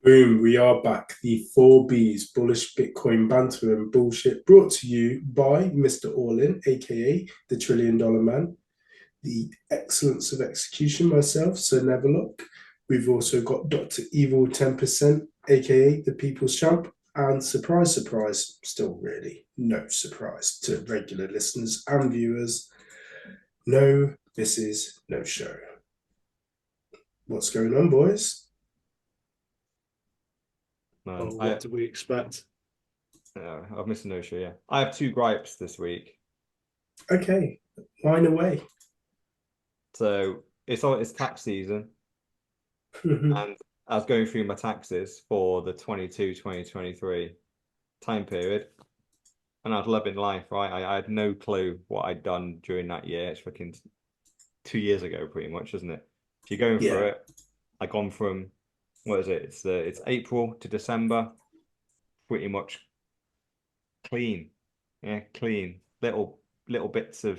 Boom, we are back. The four Bs, bullish Bitcoin banter and bullshit, brought to you by Mr. Allin, aka the $1 trillion man, the excellence of execution, myself, Sir Neverlook. We've also got Dr. Evil 10%, aka the People's Champ, and surprise, surprise, still really no surprise to regular listeners and viewers. No, this is no show. What's going on, boys? No, What do we expect? I've missed a no show. Yeah, I have two gripes this week. Okay, line away. So it's tax season, and I was going through my taxes for the 2023 time period, and I was loving life. Right, I had no clue what I'd done during that year. It's freaking 2 years ago, pretty much, isn't it? If you're going through Yeah. it, I gone from what is it? It's April to December, pretty much clean. Yeah, clean. Little bits of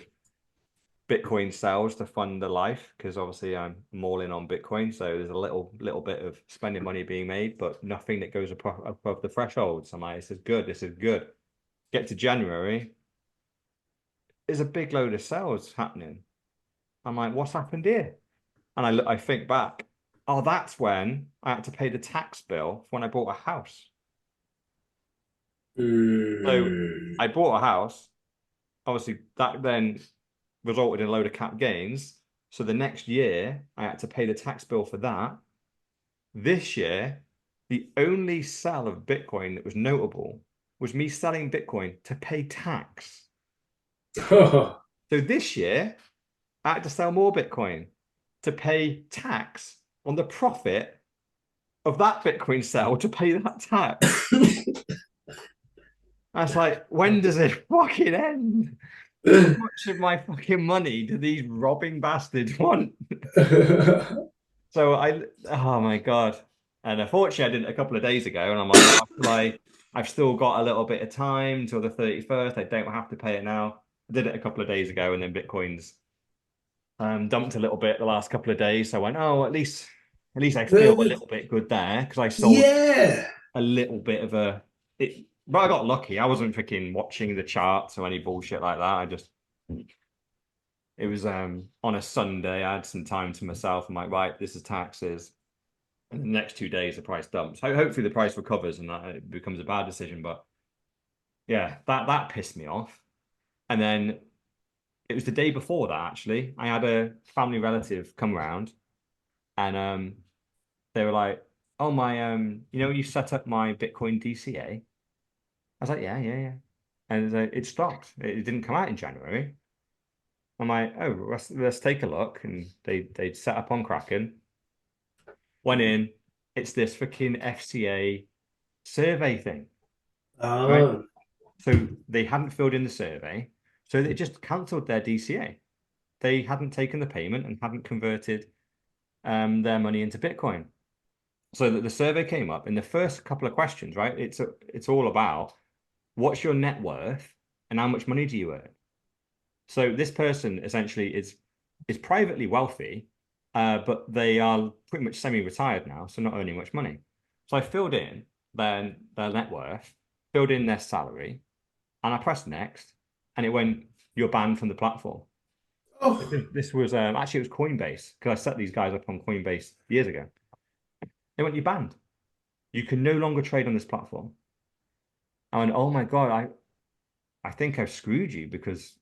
Bitcoin sales to fund the life because obviously I'm all in on Bitcoin. So there's a little bit of spending money being made, but nothing that goes above the thresholds. I'm like, this is good. This is good. Get to January, there's a big load of sales happening. I'm like, what's happened here? And I think back, oh, that's when I had to pay the tax bill when I bought a house. So I bought a house. Obviously, that then resulted in a load of cap gains. So the next year, I had to pay the tax bill for that. This year, the only sell of Bitcoin that was notable was me selling Bitcoin to pay tax. Oh, So this year, I had to sell more Bitcoin to pay tax on the profit of that Bitcoin sale to pay that tax. I was like, when does it fucking end? How much of my fucking money do these robbing bastards want? So oh my God. And unfortunately, I did it a couple of days ago, and I'm like, oh, I've still got a little bit of time till the 31st. I don't have to pay it now. I did it a couple of days ago, and then Bitcoin's dumped a little bit the last couple of days. So I went, oh, at least I feel a little bit good there because I sold yeah. a little bit of but I got lucky. I wasn't freaking watching the charts or any bullshit like that. It was on a Sunday. I had some time to myself. I'm like, right, this is taxes. And the next 2 days, the price dumps. Hopefully, the price recovers and that it becomes a bad decision. But yeah, that pissed me off. And then it was the day before that, actually. I had a family relative come around and they were like, oh, you set up my Bitcoin DCA? I was like, yeah, yeah, yeah. And it stopped. It didn't come out in January. I'm like, oh, let's take a look. And they'd set up on Kraken, went in. It's this freaking FCA survey thing, right? Oh, So they hadn't filled in the survey, so they just cancelled their DCA. They hadn't taken the payment and hadn't converted their money into Bitcoin. So that the survey came up in the first couple of questions, right? It's all about what's your net worth and how much money do you earn. So this person essentially is privately wealthy, but they are pretty much semi-retired now, so not earning much money. So I filled in their net worth, filled in their salary, and I pressed next, and it went, "You're banned from the platform." oh, This was actually it was Coinbase because I set these guys up on Coinbase years ago. They went, "You're banned. You can no longer trade on this platform." I went, "Oh my God, I think I've screwed you because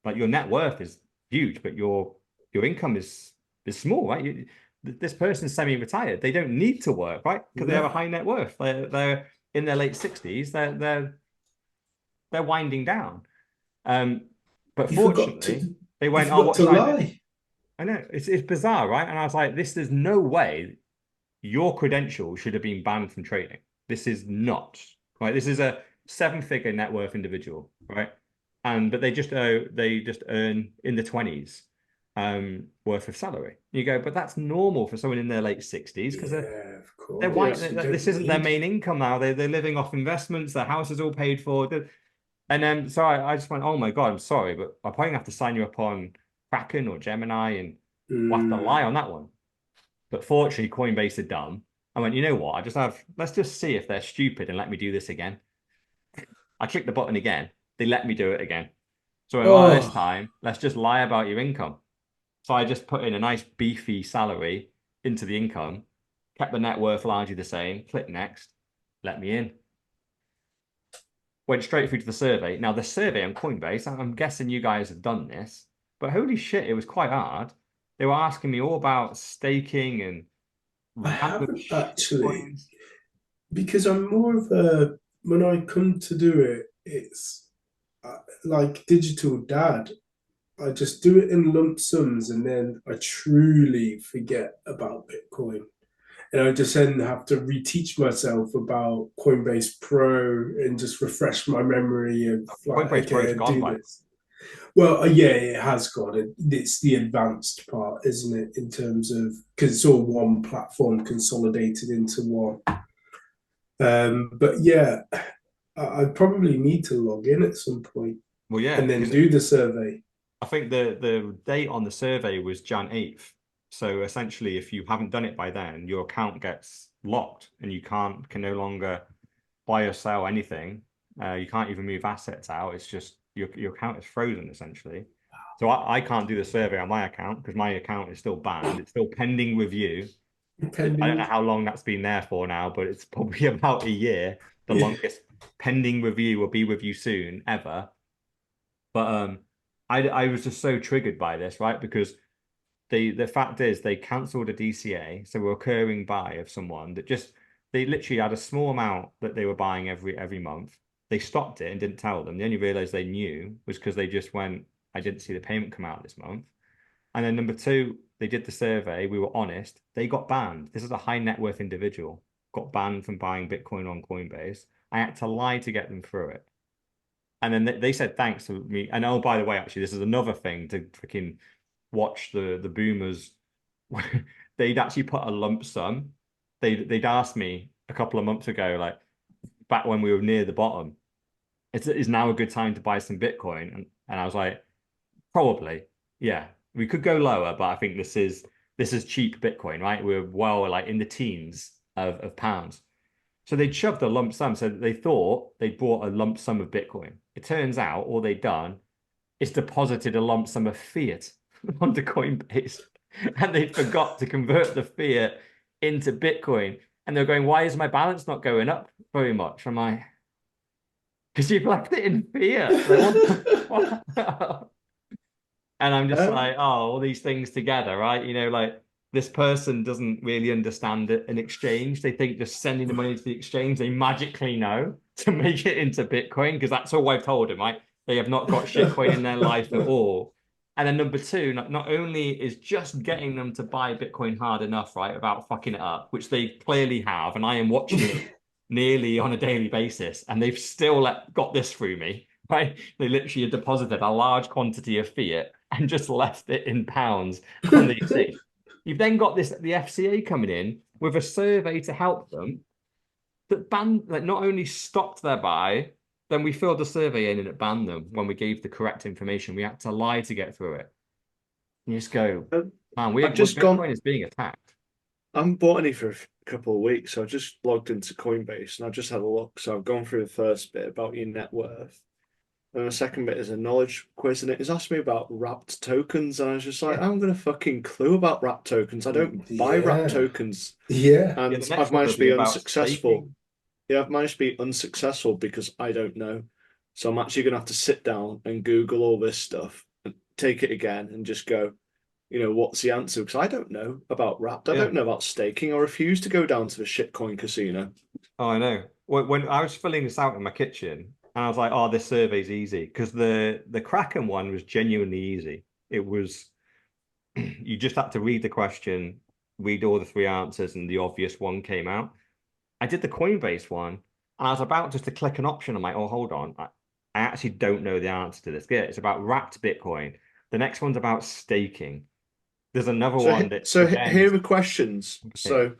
like your net worth is huge, but your income is small, right? This person's semi-retired. They don't need to work, right? Because they have a no. high net worth. They're in their late 60s. They're winding down. Um, but You forgot to fortunately, they you went, "Oh, forgot what to should I do?" lie. I know it's bizarre, right? And I was like, "This, there's no way your credentials should have been banned from trading. This is not right. This is a seven-figure net worth individual, right? And but they just earn in the 20s worth of salary. You go, but that's normal for someone in their late 60s because Yeah, of they're white. course. You This don't isn't their need. main income now. They're living off investments. Their house is all paid for. And then so I just went, oh my God, I'm sorry, but I'll probably have to sign you up on Kraken or Gemini and we'll have to lie Mm, on that one. But fortunately, Coinbase are dumb. I went, you know what? Let's just see if they're stupid and let me do this again. I clicked the button again. They let me do it again. So I went, well, this Oh, time, let's just lie about your income. So I just put in a nice beefy salary into the income, kept the net worth largely the same, click next, let me in. Went straight through to the survey. Now, the survey on Coinbase, I'm guessing you guys have done this, but holy shit, it was quite hard. They were asking me all about staking and I random haven't shit actually, coins. because I'm more of a, when I come to do it, it's like digital dad. I just do it in lump sums and then I truly forget about Bitcoin. And I just then have to reteach myself about Coinbase Pro and just refresh my memory of like, Coinbase okay, Pro's I gone, do right? this. Well, yeah, it has got it. It's the advanced part, isn't it? In terms of because it's all one platform consolidated into one. But yeah, I probably need to log in at some point Well, yeah, and then because do the survey. I think the date on the survey was Jan 8th. So essentially, if you haven't done it by then, your account gets locked and you can no longer buy or sell anything. You can't even move assets out. It's just your account is frozen essentially. So I can't do the survey on my account because my account is still banned. It's still pending review. I don't know Depending, how long that's been there for now, but it's probably about a year. The yeah, longest pending review will be with you soon ever. But I was just so triggered by this, right? Because the fact is they cancelled a DCA, so a recurring buy of someone that just they literally had a small amount that they were buying every month. They stopped it and didn't tell them. The only realized they knew was because they just went, I didn't see the payment come out this month. And then number two, they did the survey. We were honest. They got banned. This is a high net worth individual, got banned from buying Bitcoin on Coinbase. I had to lie to get them through it. And then they said thanks to me. And oh, by the way, actually, this is another thing to freaking watch the boomers. They'd actually put a lump sum. They'd asked me a couple of months ago, like back when we were near the bottom, is now a good time to buy some Bitcoin? And I was like, probably, yeah. We could go lower, but I think this is cheap Bitcoin, right? We're well like in the teens of pounds. So they shoved a lump sum. So they thought they bought a lump sum of Bitcoin. It turns out all they'd done is deposited a lump sum of fiat onto Coinbase. And they forgot to convert the fiat into Bitcoin. And they're going, why is my balance not going up very much? I'm like, because you've left it in fiat. Like, what the fuck? And I'm just Um, like, oh, all these things together, right? Like this person doesn't really understand an exchange. They think just sending the money to the exchange, they magically know to make it into Bitcoin because that's all I've told them, right? They have not got shitcoin in their life at all. And then number two, not only is just getting them to buy Bitcoin hard enough, right, without fucking it up, which they clearly have, and I am watching it nearly on a daily basis, and they've still got this through me, right? They literally deposited a large quantity of fiat and just left it in pounds on the exchange. You've then got the FCA coming in with a survey to help them that banned, like not only stopped their buy, then we filled the survey in and it banned them when we gave the correct information. We had to lie to get through it. You just go, um, man, I've we're just gone. Bitcoin is being attacked. I haven't bought any for a couple of weeks, so I just logged into Coinbase and I've just had a look. So I've gone through the first bit about your net worth. And the second bit is a knowledge quiz, and it has asked me about wrapped tokens. And I was just like, I haven't got a fucking clue about wrapped tokens. I don't buy wrapped yeah, tokens. yeah. Yeah, And the next I've one will managed to be be about unsuccessful. staking. Yeah, I've managed to be unsuccessful because I don't know. So I'm actually going to have to sit down and Google all this stuff and take it again and just go, what's the answer? Because I don't know about wrapped. I Yeah. don't know about staking. I refuse to go down to the shitcoin casino. Oh, I know. When I was filling this out in my kitchen, and I was like, "Oh, this survey's easy," because the Kraken one was genuinely easy. It was you just had to read the question, read all the three answers, and the obvious one came out. I did the Coinbase one, and I was about just to click an option. I'm like, "Oh, hold on, I actually don't know the answer to this." Yeah, it's about wrapped Bitcoin. The next one's about staking. There's another So, one that again here is are the questions. okay. So,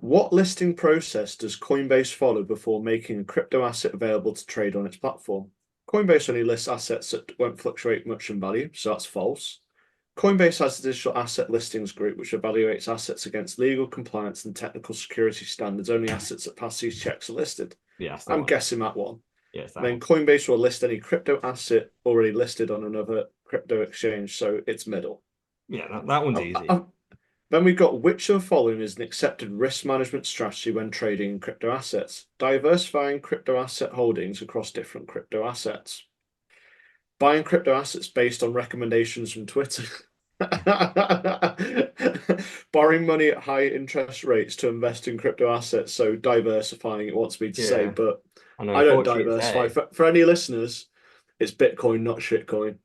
what listing process does Coinbase follow before making a crypto asset available to trade on its platform? Coinbase only lists assets that won't fluctuate much in value, so that's false. Coinbase has a digital asset listings group which evaluates assets against legal compliance and technical security standards. Only assets that pass these checks are listed. Yeah, that's the I'm one. guessing that one. Yes, And then Coinbase will list any crypto asset already listed on another crypto exchange, so it's middle. Yeah, that one's easy. Then we've got which of the following is an accepted risk management strategy when trading in crypto assets? Diversifying crypto asset holdings across different crypto assets. Buying crypto assets based on recommendations from Twitter. Borrowing money at high interest rates to invest in crypto assets. So diversifying, it wants me to say, but I know, I don't unfortunately, diversify. For any listeners, it's Bitcoin, not shitcoin.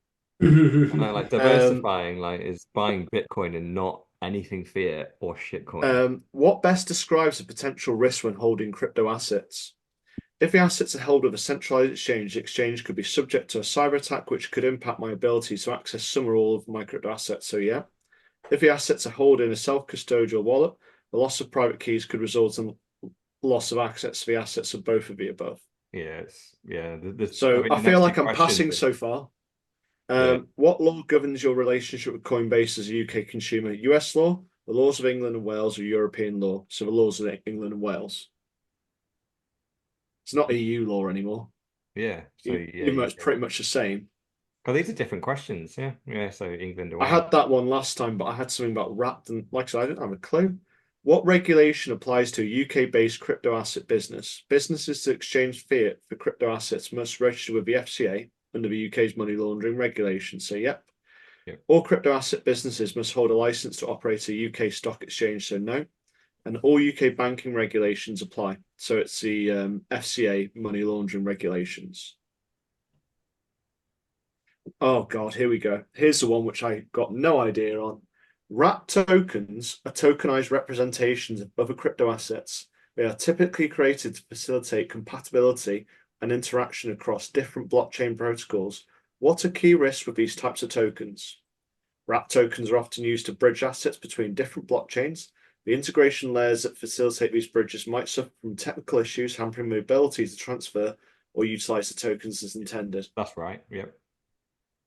I know, like diversifying, like is buying Bitcoin and not anything fiat or shitcoin. What best describes the potential risk when holding crypto assets? If the assets are held with a centralized exchange, the exchange could be subject to a cyber attack, which could impact my ability to access some or all of my crypto assets. So, yeah. If the assets are held in a self-custodial wallet, the loss of private keys could result in loss of access to the assets of both of the above. Yeah, So I I feel like I'm questions passing are- so far. Yeah. What law governs your relationship with Coinbase as a UK consumer? US law, the laws of England and Wales, or European law? So the laws of England and Wales. It's not EU law anymore. Yeah. So yeah, Even though it's UK. pretty much the same. Because these are different questions. Yeah. Yeah. So England and I Wales. had that one last time, but I had something about wrapped, and like I said, I didn't have a clue. What regulation applies to a UK-based crypto asset business? Businesses that exchange fiat for crypto assets must register with the FCA under the UK's money laundering regulations. So, yep. Yep. All crypto asset businesses must hold a license to operate a UK stock exchange. So, no. And all UK banking regulations apply. So, it's the FCA money laundering regulations. Oh God, here we go. Here's the one which I got no idea on. Wrapped tokens are tokenized representations of other crypto assets. They are typically created to facilitate compatibility and interaction across different blockchain protocols. What are key risks with these types of tokens? Wrapped tokens are often used to bridge assets between different blockchains. The integration layers that facilitate these bridges might suffer from technical issues, hampering the ability to transfer or utilize the tokens as intended. That's right. Yep.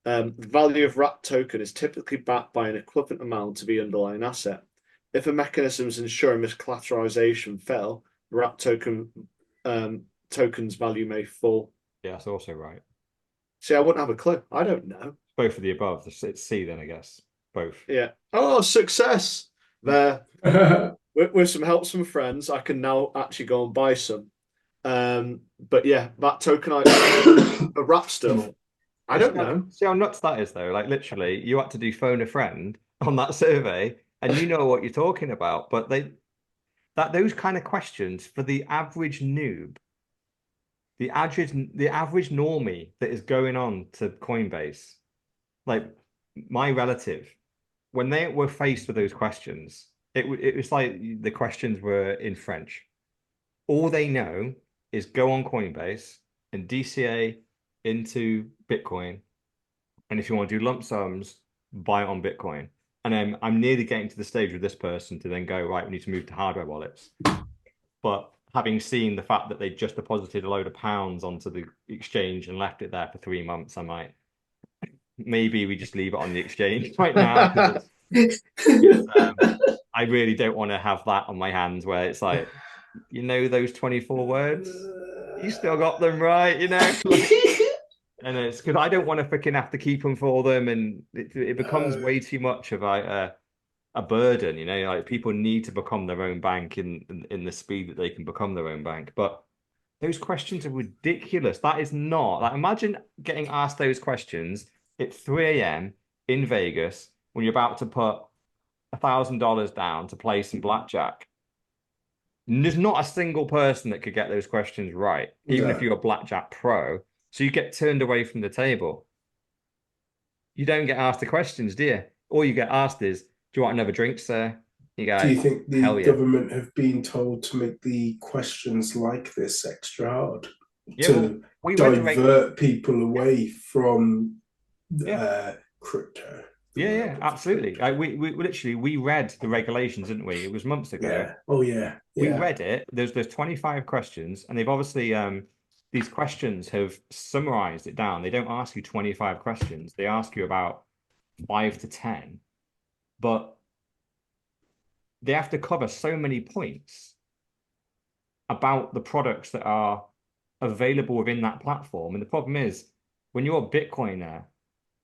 The value of wrapped token is typically backed by an equivalent amount to the underlying asset. If the mechanisms ensuring miscollateralization fail, the wrapped token's value may fall. Yeah, that's also right. See, I wouldn't have a clue. I don't know. Both of the above. It's C then, I guess. Both. Yeah. Oh, success there. With some help from friends, I can now actually go and buy some. But yeah, that token a wrap still. I don't know. See how nuts that is, though. Like literally, you had to do phone a friend on that survey, and you know what you're talking about. But those kind of questions for the average noob, the average normie that is going on to Coinbase, like my relative, when they were faced with those questions, it was like the questions were in French. All they know is go on Coinbase and DCA into Bitcoin. And if you want to do lump sums, buy it on Bitcoin. And then I'm nearly getting to the stage with this person to then go, right, we need to move to hardware wallets. But having seen the fact that they just deposited a load of pounds onto the exchange and left it there for 3 months, I might maybe we just leave it on the exchange right now. I really don't want to have that on my hands where it's like, those 24 words, you still got them right, and it's because I don't want to freaking have to keep them for them, and it becomes way too much of a burden, like people need to become their own bank in the speed that they can become their own bank. But those questions are ridiculous. That is not like, imagine getting asked those questions at 3 a.m. in Vegas when you're about to put $1,000 down to play some blackjack. There's not a single person that could get those questions right, even if you're a blackjack pro. So you get turned away from the table. You don't get asked the questions, do you? All you get asked is, "Do you want another drink, sir?" You go, Do you think the "Hell yeah." government have been told to make the questions like this extra hard Yeah, to we read the divert people away from Yeah. crypto? Yeah, absolutely. We literally we read the regulations, didn't we? It was months ago. Yeah. Oh yeah. We Yeah. read it. There's 25 questions, and they've obviously these questions have summarized it down. They don't ask you 25 questions. They ask you about 5 to 10, but they have to cover so many points about the products that are available within that platform. And the problem is, when you're a Bitcoiner,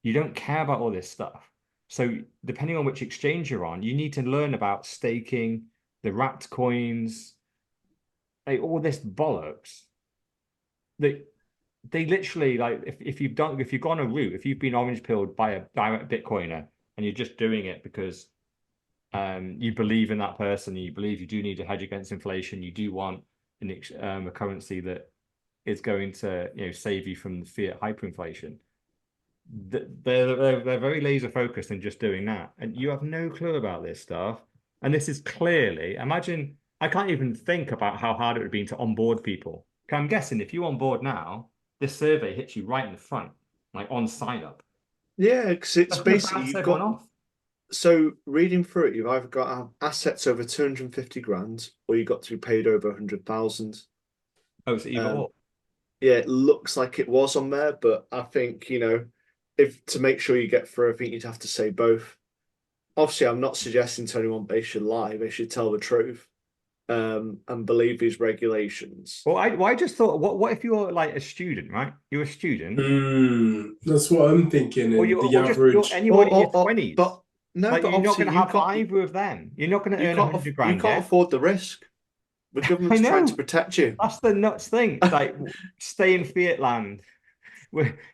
you don't care about all this stuff. So depending on which exchange you're on, you need to learn about staking, the wrapped coins, like all this bollocks. They literally, like, if you've gone a route, if you've been orange pilled by a direct Bitcoiner and you're just doing it because you believe in that person, you believe you do need to hedge against inflation, you do want a currency that is going to save you from the fiat hyperinflation. They're very laser focused on just doing that, and you have no clue about this stuff. And this is clearly, imagine, I can't even think about how hard it would be to onboard people. I'm guessing if you onboard now, this survey hits you right in the front, like on sign up. Yeah, because it's That's going to basically bounce you've everyone got. off. So reading through it, you've either got to have assets over 250 grand, or you've got to be paid over 100,000. Oh, it's either or. Yeah, it looks like it was on there, but I think, if to make sure you get through, I think you'd have to say both. Obviously, I'm not suggesting to anyone they should lie, they should tell the truth, and believe these regulations. Well, I just thought, what if you're like a student, right? You're a student, That's what I'm thinking. or And the or just you're average, anyone in your 20s. But no, Like, but you're not obviously going to have either of them. You're not going to earn 100 you grand, can't yeah? afford the risk. The I government's trying to know. protect you. That's the nuts thing. Like, stay in fiat land.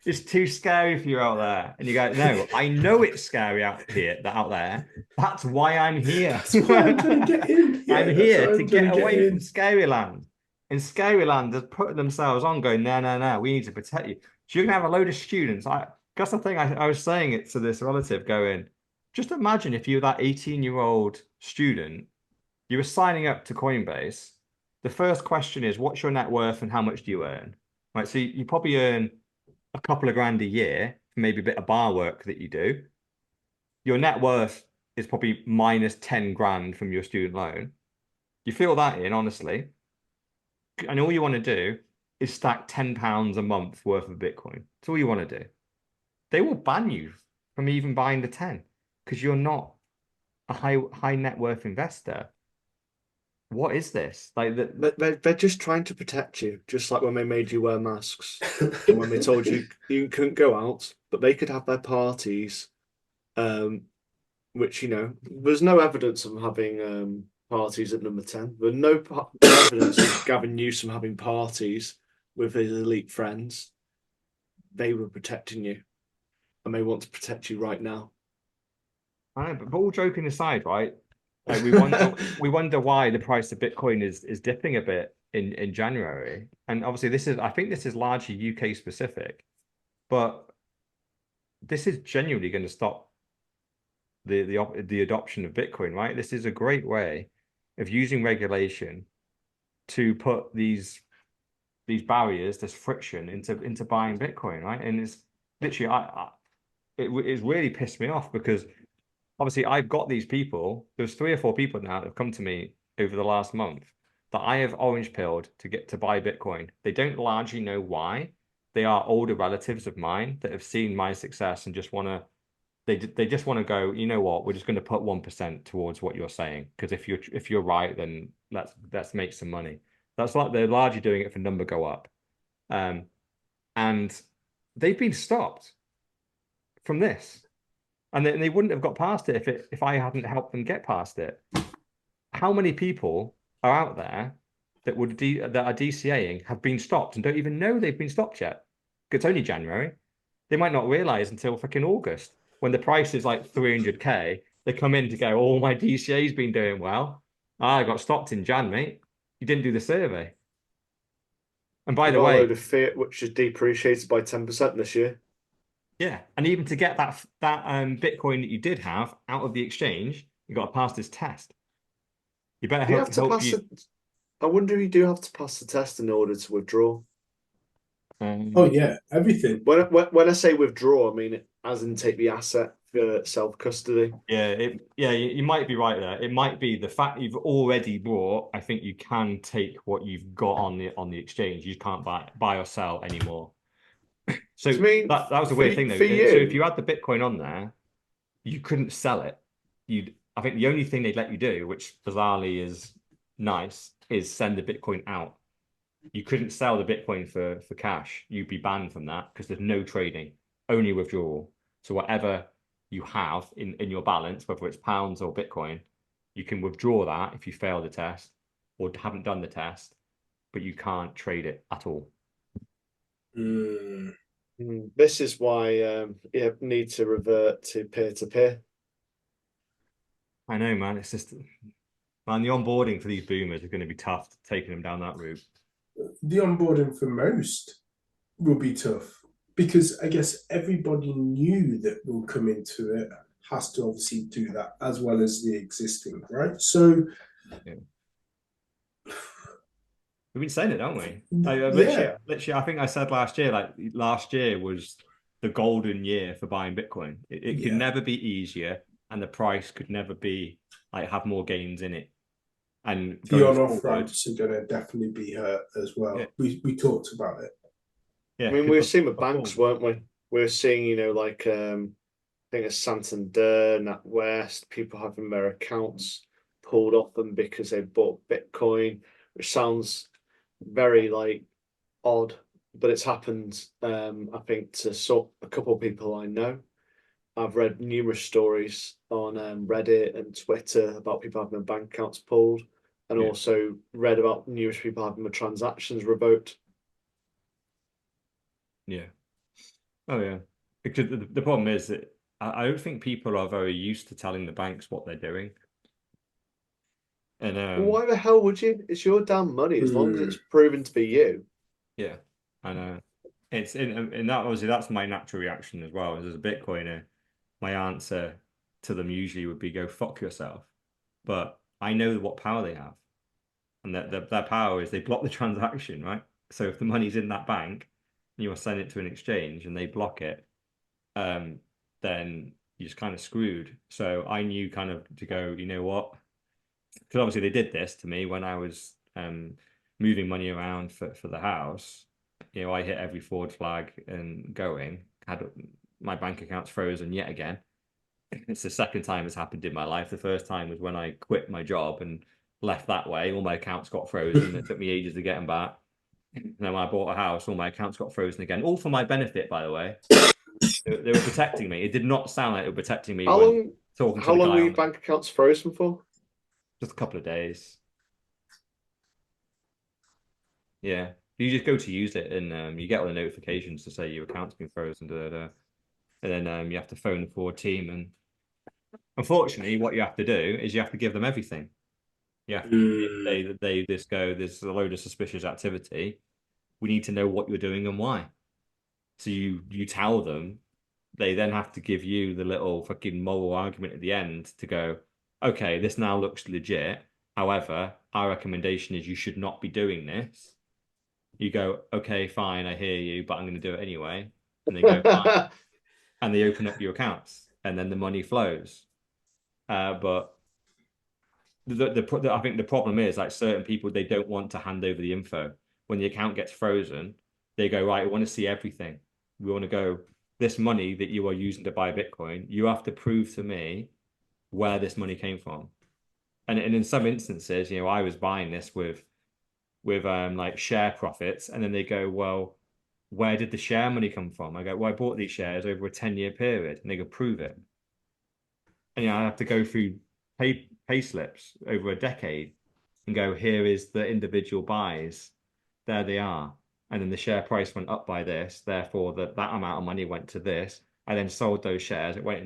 It's too scary for you out there. And you go, no, I know it's scary out here, out there. That's why I'm here. that's why I'm trying to get in. I'm Yeah, that's why here to I'm trying get to get away from in. scary land. And scary land has put themselves on, going, no, no, no, we need to protect you. So you're gonna have a load of students. That's the thing. I was saying it to this relative, going, just imagine if you're that 18-year-old student, you were signing up to Coinbase. The first question is, what's your net worth and how much do you earn? Right. So you probably earn a couple of grand a year, maybe a bit of bar work that you do. Your net worth is probably minus 10 grand from your student loan. You fill that in, honestly, and all you want to do is stack £10 a month worth of Bitcoin. That's all you want to do. They will ban you from even buying the 10 because you're not a high net worth investor. What is this? Like They're just trying to protect you, just like when they made you wear masks and when they told you you couldn't go out, but they could have their parties, which there's no evidence of them having parties at number 10. There's no evidence of Gavin Newsom having parties with his elite friends. They were protecting you, and they want to protect you right now. I know, but all joking aside, right? Like we wonder why the price of Bitcoin is dipping a bit in January. And obviously I think this is largely UK specific, but this is genuinely going to stop the adoption of Bitcoin, right? This is a great way of using regulation to put these barriers, this friction into buying Bitcoin, right? And it's literally it's really pissed me off because obviously I've got these people. There's 3 or 4 people now that have come to me over the last month that I have orange pilled to get to buy Bitcoin. They don't largely know why. They are older relatives of mine that have seen my success and just want to. They just want to go. You know what? We're just going to put 1% towards what you're saying because if you're right, then let's make some money. That's like they're largely doing it for number go up, and they've been stopped from this. And they wouldn't have got past it if I hadn't helped them get past it. How many people are out there that are DCAing have been stopped and don't even know they've been stopped yet? It's only January. They might not realize until fucking August when the price is like 300k. They come in to go, oh, my DCA's been doing well. I got stopped in Jan, mate. You didn't do the survey. And by You the got a way, load of fiat which is depreciated by 10% this year. yeah, and even to get that Bitcoin that you did have out of the exchange, you got to pass this test. You better Do you have to hope pass you. I wonder if you do have to pass the test in order to withdraw. Oh yeah, everything. When I say withdraw, I mean as in take the asset for self-custody. You might be right there. It might be the fact you've already bought. I think you can take what you've got on the exchange. You can't buy or sell anymore. So I mean, that was a weird thing though. for So if you, you had the Bitcoin on there, you couldn't sell it. I think the only thing they'd let you do, which bizarrely is nice, is send the Bitcoin out. You couldn't sell the Bitcoin for cash. You'd be banned from that because there's no trading, only withdrawal. So whatever you have in your balance, whether it's pounds or Bitcoin, you can withdraw that if you fail the test or haven't done the test, but you can't trade it at all. Mm. This is why you need to revert to peer-to-peer. I know, man. It's just, man, the onboarding for these boomers are going to be tough, taking them down that route. The onboarding for most will be tough because I guess everybody new that will come into it has to obviously do that as well as the existing, right? So Yeah. We've been saying it, don't we? yeah, Literally, I think I said last year, like last year was the golden year for buying Bitcoin. It could yeah. never be easier, and the price could never be like have more gains in it. And The going on-off forward, ramps are going to definitely be hurt as yeah, well. We talked about it. yeah, I mean, we were because seeing with before, banks, weren't we? We were seeing, like I think it's Santander, NatWest, people having their accounts pulled off them because they bought Bitcoin, which sounds very like odd, but it's happened. I think to a couple of people I know. I've read numerous stories on Reddit and Twitter about people having their bank accounts pulled, and yeah, also read about numerous people having their transactions revoked. yeah, oh yeah, because the problem is that I don't think people are very used to telling the banks what they're doing, and Why the hell would you? It's your damn money as long as it's Mm, proven to be you. yeah, and it's in that obviously that's my natural reaction as well. As a Bitcoiner, my answer to them usually would be go fuck yourself. But I know what power they have, and that their power is they block the transaction, right? So if the money's in that bank, and you send it to an exchange and they block it, um, then you're just kind of screwed. So I knew kind of to go, you know what? Because obviously they did this to me when I was moving money around for the house. You know, I hit every forward flag and going, had my bank accounts frozen yet again. It's the second time it's happened in my life. The first time was when I quit my job and left that way. All my accounts got frozen. It took me ages to get them back. And then when I bought a house, all my accounts got frozen again. All for my benefit, by the way. They were protecting me. It did not sound like they were protecting me How when long? talking to How the long were guy your on bank accounts frozen for? just a couple of days. Yeah. You just go to use it and you get all the notifications to say your account's been frozen. Da, da, da. And then you have to phone the forward team. And unfortunately, what you have to do is you have to give them everything. Yeah, mm, they just go, there's a load of suspicious activity. We need to know what you're doing and why. So you tell them, they then have to give you the little fucking moral argument at the end to go, okay, this now looks legit. However, our recommendation is you should not be doing this. You go, okay, fine, I hear you, but I'm going to do it anyway. And they go, fine. And they open up your accounts and then the money flows. But I think the problem is like certain people they don't want to hand over the info. When the account gets frozen, they go, right, I want to see everything. We want to go, this money that you are using to buy Bitcoin, you have to prove to me where this money came from. And in some instances, you know, I was buying this with like share profits, and then they go, well, where did the share money come from? I go, well, I bought these shares over a 10-year period, and they go, prove it. And I have to go through pay slips over a decade and go, here is the individual buys. There they are. And then the share price went up by this. Therefore, that amount of money went to this. I then sold those shares. It went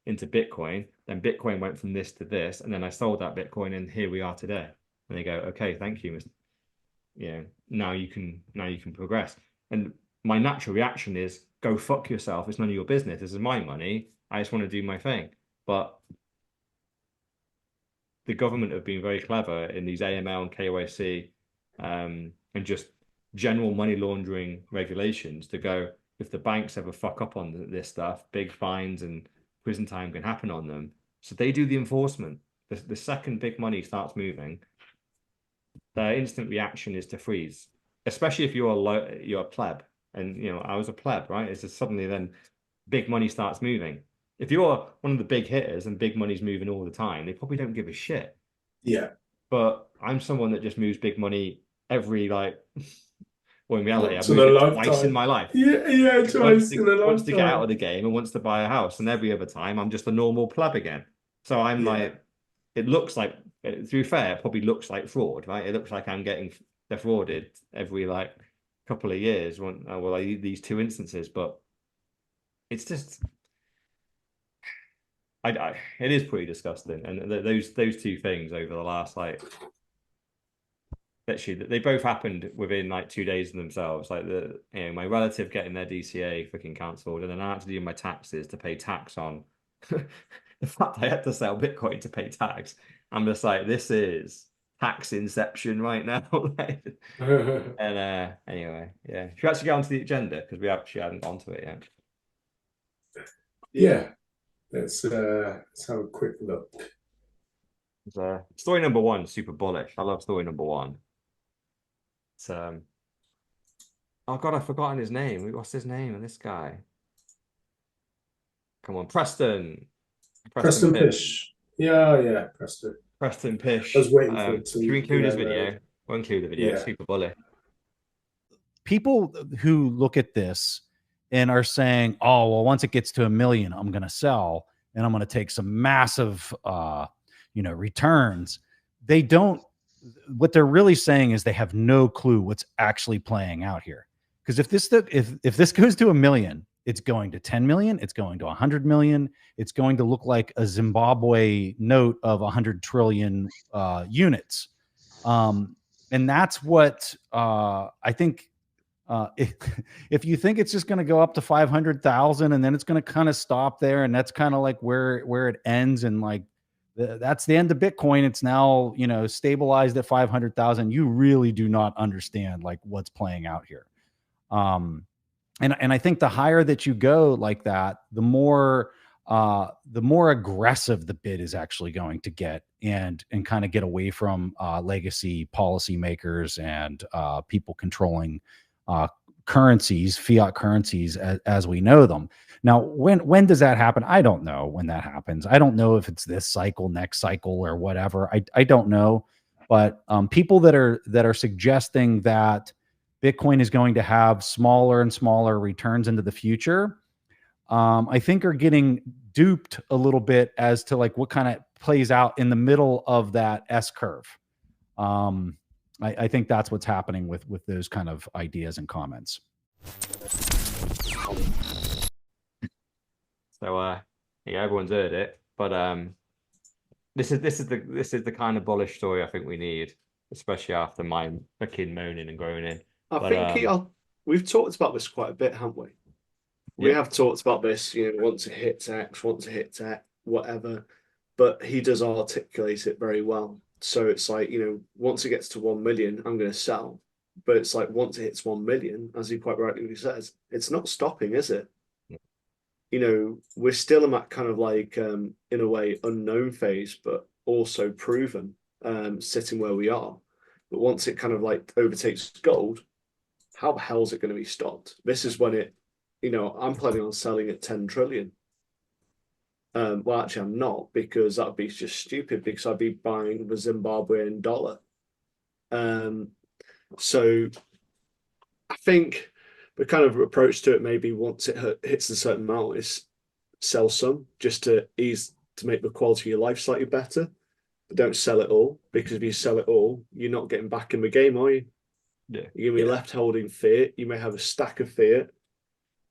into Bitcoin. Then Bitcoin went from this to this. And then I sold that Bitcoin and here we are today. And they go, okay, thank you, Mr. You know, now you can progress. And my natural reaction is go fuck yourself. It's none of your business. This is my money. I just want to do my thing. But the government have been very clever in these AML and KYC and just general money laundering regulations to go, if the banks ever fuck up on this stuff, big fines and prison time can happen on them. So they do the enforcement. The second big money starts moving, their instant reaction is to freeze, especially if you're a pleb. And you know, I was a pleb, right? It's just suddenly then big money starts moving. if you're one of the big hitters and big money's moving all the time, they probably don't give a shit. Yeah. But I'm someone that just moves big money every like. Well, in reality, I've Once in a moved it twice in lifetime. my life. Yeah, yeah, Once twice to in a once to get out of lifetime. the game and once to buy a house, and every other time I'm just a normal pleb again. So I'm Yeah. like, it looks like, to be fair, it probably looks like fraud, right? It looks like I'm getting defrauded every like couple of years. These two instances, but it's just, it is pretty disgusting. And those two things over the last like, literally, they both happened within like 2 days of themselves. Like my relative getting their DCA fucking cancelled, and then I had to do my taxes to pay tax on the fact I had to sell Bitcoin to pay tax. I'm just like, this is tax inception right now. And anyway, yeah. Should we actually get onto the agenda because we actually hadn't gone to it yet? Yeah. Let's have a quick look. Story number one, super bullish. I love story number one. It's oh god, I've forgotten his name. What's his name? And this guy. Come on, Preston. Preston Preston Pish. Pish. Yeah, yeah, Preston. Preston I Pish. was waiting for it Should we to be include his around. video? We'll include the video. It's Yeah. super bully. People who look at this and are saying, oh, well, once it gets to 1 million, I'm going to sell and I'm going to take some massive, returns. They don't, what they're really saying is they have no clue what's actually playing out here. Because if this goes to 1 million, it's going to 10 million, it's going to 100 million, it's going to look like a Zimbabwe note of 100 trillion units. And that's what I think. If you think it's just going to go up to 500,000 and then it's going to kind of stop there, and that's kind of like where it ends, and like that's the end of Bitcoin. It's now stabilized at 500,000. You really do not understand like what's playing out here. And I think the higher that you go like that, the more aggressive the bid is actually going to get, and kind of get away from legacy policymakers and people controlling currencies, fiat currencies as we know them. Now, when does that happen? I don't know when that happens. I don't know if it's this cycle, next cycle, or whatever. I don't know. But people that are suggesting that Bitcoin is going to have smaller and smaller returns into the future, I think are getting duped a little bit as to like what kind of plays out in the middle of that S curve. I think that's what's happening with those kind of ideas and comments. So yeah, everyone's heard it, but this is the kind of bullish story I think we need, especially after my fucking moaning and groaning. We've talked about this quite a bit, haven't we? We Yeah. have talked about this, once it hits X, once it hits X, whatever. But he does articulate it very well. So it's like, once it gets to 1 million, I'm going to sell. But it's like once it hits 1 million, as he quite rightly says, it's not stopping, is it? We're still in that kind of like, in a way, unknown phase, but also proven, sitting where we are. But once it kind of like overtakes gold, how the hell is it going to be stopped? This is when it, I'm planning on selling at 10 trillion. Well, actually, I'm not, because that would be just stupid, because I'd be buying the Zimbabwean dollar. So I think the kind of approach to it, maybe once it hits a certain amount, is sell some just to make the quality of your life slightly better. But don't sell it all, because if you sell it all, you're not getting back in the game, are you? Yeah. You're going to be left holding fiat. You may have a stack of fiat,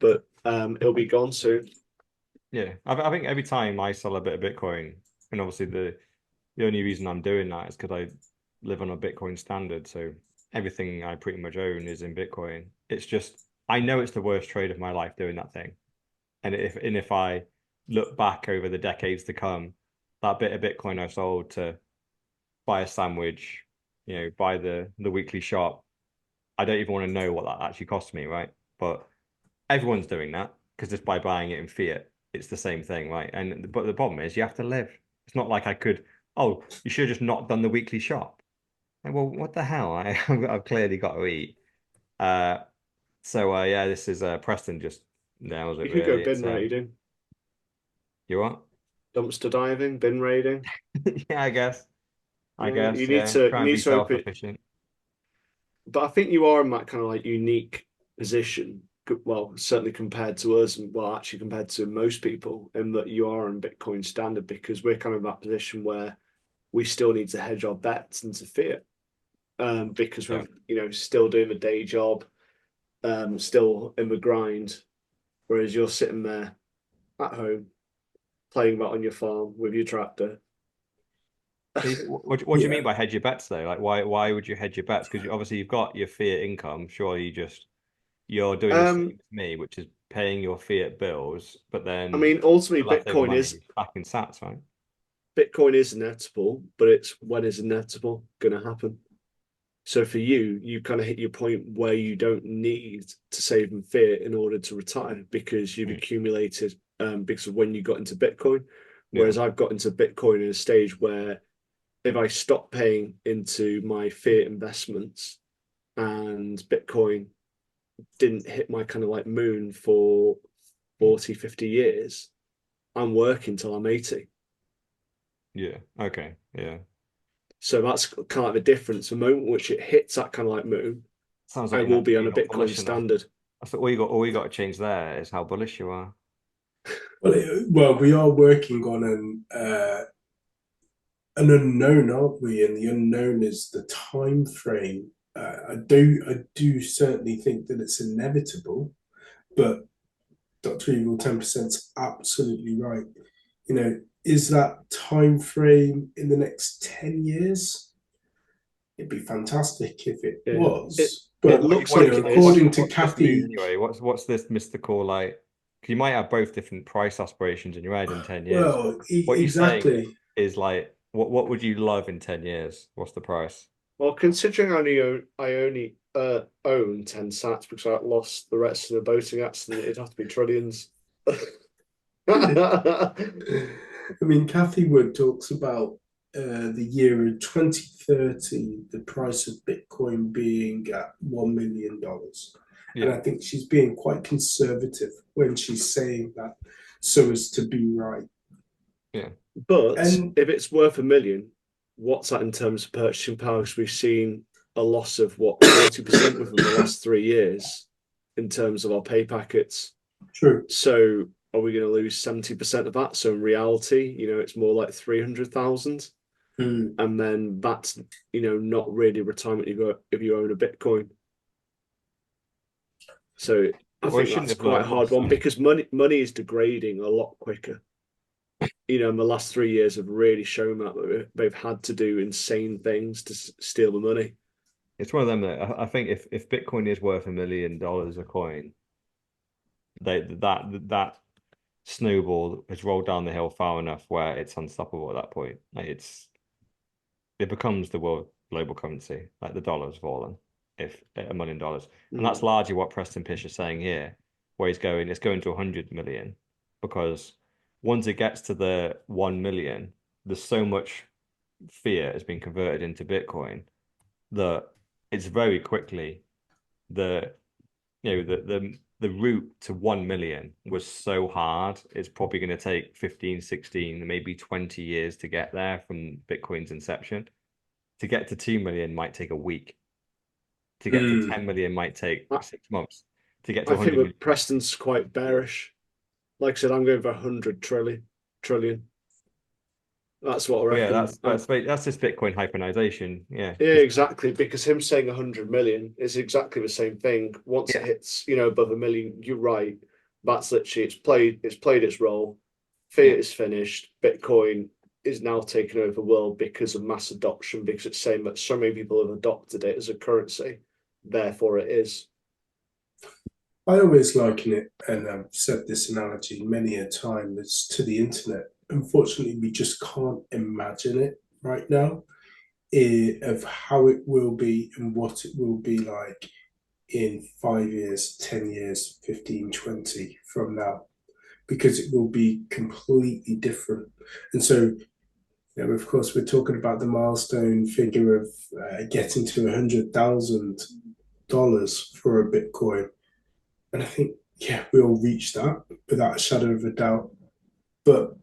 but it'll be gone soon. Yeah, I think every time I sell a bit of Bitcoin, and obviously the only reason I'm doing that is because I live on a Bitcoin standard, so everything I pretty much own is in Bitcoin. It's just I know it's the worst trade of my life doing that thing, and if I look back over the decades to come, that bit of Bitcoin I sold to buy a sandwich, buy the weekly shop, I don't even want to know what that actually cost me, right? But everyone's doing that because just by buying it in fiat, it's the same thing, right? But the problem is you have to live. It's not like I could, oh, you should have just not done the weekly shop. Like, well, what the hell? I've clearly got to eat. So yeah, this is Preston just nails it You could go really. bin raiding. You what? Dumpster diving, bin raiding. Yeah, I guess. You need Yeah. to Try you and need be to open it. self-sufficient. But I think you are in that kind of like unique position. Well, certainly compared to us, and well, actually compared to most people, in that you are on Bitcoin standard because we're kind of that position where we still need to hedge our bets into fiat, because Yeah. we're still doing the day job, still in the grind, whereas you're sitting there at home playing that on your farm with your tractor. What do you Yeah. mean by hedge your bets though? Like why would you hedge your bets? Because obviously you've got your fiat income. Surely you're doing the same Um, as me, which is paying your fiat bills, but I then mean, the ultimately, leftover money is back in sats, right? Bitcoin is inevitable, but it's when is inevitable going to happen? So for you, you kind of hit your point where you don't need to save in fiat in order to retire because you've accumulated, because of when you got into Bitcoin. Yeah. Whereas I've got into Bitcoin in a stage where if I stop paying into my fiat investments and Bitcoin didn't hit my kind of like moon for 40, 50 years, I'm working till I'm 80. Yeah. Okay. Yeah. So that's kind of like the difference. The moment which it hits that kind of like moon, Sounds I like will be on a you're not Bitcoin bullish enough. standard. I thought all you got to change there is how bullish you are. Well, we are working on an unknown, aren't we? And the unknown is the time frame. I do certainly think that it's inevitable, but Dr. Evil 10% is absolutely right. Is that time frame in the next 10 years? It'd be fantastic if it Yeah, was. it But looks like it is. according to What's this moon Kathy, anyway? What's this mystical like? 'Cause you might have both different price aspirations in your head in 10 years. well, What you're saying exactly. is like, what would you love in 10 years? What's the price? Well, considering I only own 10 sats because I lost the rest in a boating accident, it'd have to be trillions. I mean, Kathy Wood talks about the year in 2030, the price of Bitcoin being at $1 million. And I Yeah. think she's being quite conservative when she's saying that so as to be right. Yeah. But And if it's worth a million, what's that in terms of purchasing power? Because we've seen a loss of what, 40% within the last 3 years in terms of our pay packets. true. So are we going to lose 70% of that? So in reality, it's more like 300,000. Mm. And then that's, not really retirement if you own a Bitcoin. So I Well, you think shouldn't that's have quite a hard lost. one because money is degrading a lot quicker. In the last 3 years have really shown that they've had to do insane things to steal the money. It's one of them that I think if Bitcoin is worth $1 million a coin, that snowball has rolled down the hill far enough where it's unstoppable at that point. Like it becomes the world global currency. Like the dollar's fallen if $1 million. And that's largely what Preston Pish is saying here, where it's going to 100 million. Because once it gets to the 1 million, there's so much fiat has been converted into Bitcoin that it's very quickly the the route to 1 million was so hard. It's probably going to take 15, 16, maybe 20 years to get there from Bitcoin's inception. To get to 2 million might take a week. To get to 10 million might take I, 6 months. To get to I think 100 million. that Preston's quite bearish. Like I said, I'm going for 100 trillion. That's what I Yeah, reckon. that's just Bitcoin hyphenization. Yeah. Yeah, exactly. Because him saying 100 million is exactly the same thing. Once it Yeah. hits, above a million, you're right. That's literally it's played its role. Fiat Yeah. is finished. Bitcoin is now taking over the world because of mass adoption, because it's saying that so many people have adopted it as a currency. Therefore it is. I always liken it, and I've said this analogy many a time, as to the internet. Unfortunately, we just can't imagine it right now, of how it will be and what it will be like in 5 years, 10 years, 15, 20 from now, because it will be completely different. And so, of course, we're talking about the milestone figure of getting to $100,000 for a Bitcoin. And I think, yeah, we'll reach that without a shadow of a doubt. But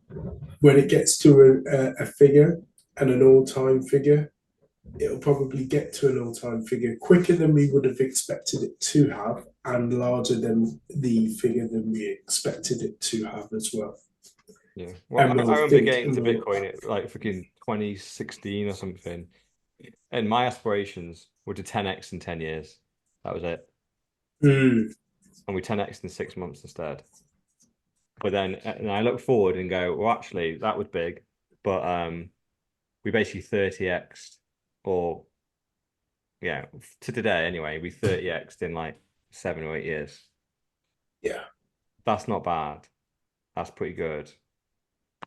when it gets to a figure and an all-time figure, it'll probably get to an all-time figure quicker than we would have expected it to have, and larger than the figure than we expected it to have as well. Yeah. Well, I And we'll remember think getting to and we'll- Bitcoin at like freaking 2016 or something. And my aspirations were to 10x in 10 years. That was it. Mm, And we 10x in 6 months instead. But then and I look forward and go, well, actually, that was big. But we basically 30x, or yeah, to today anyway, we 30x'd in like 7 or 8 years. yeah. That's not bad. That's pretty good.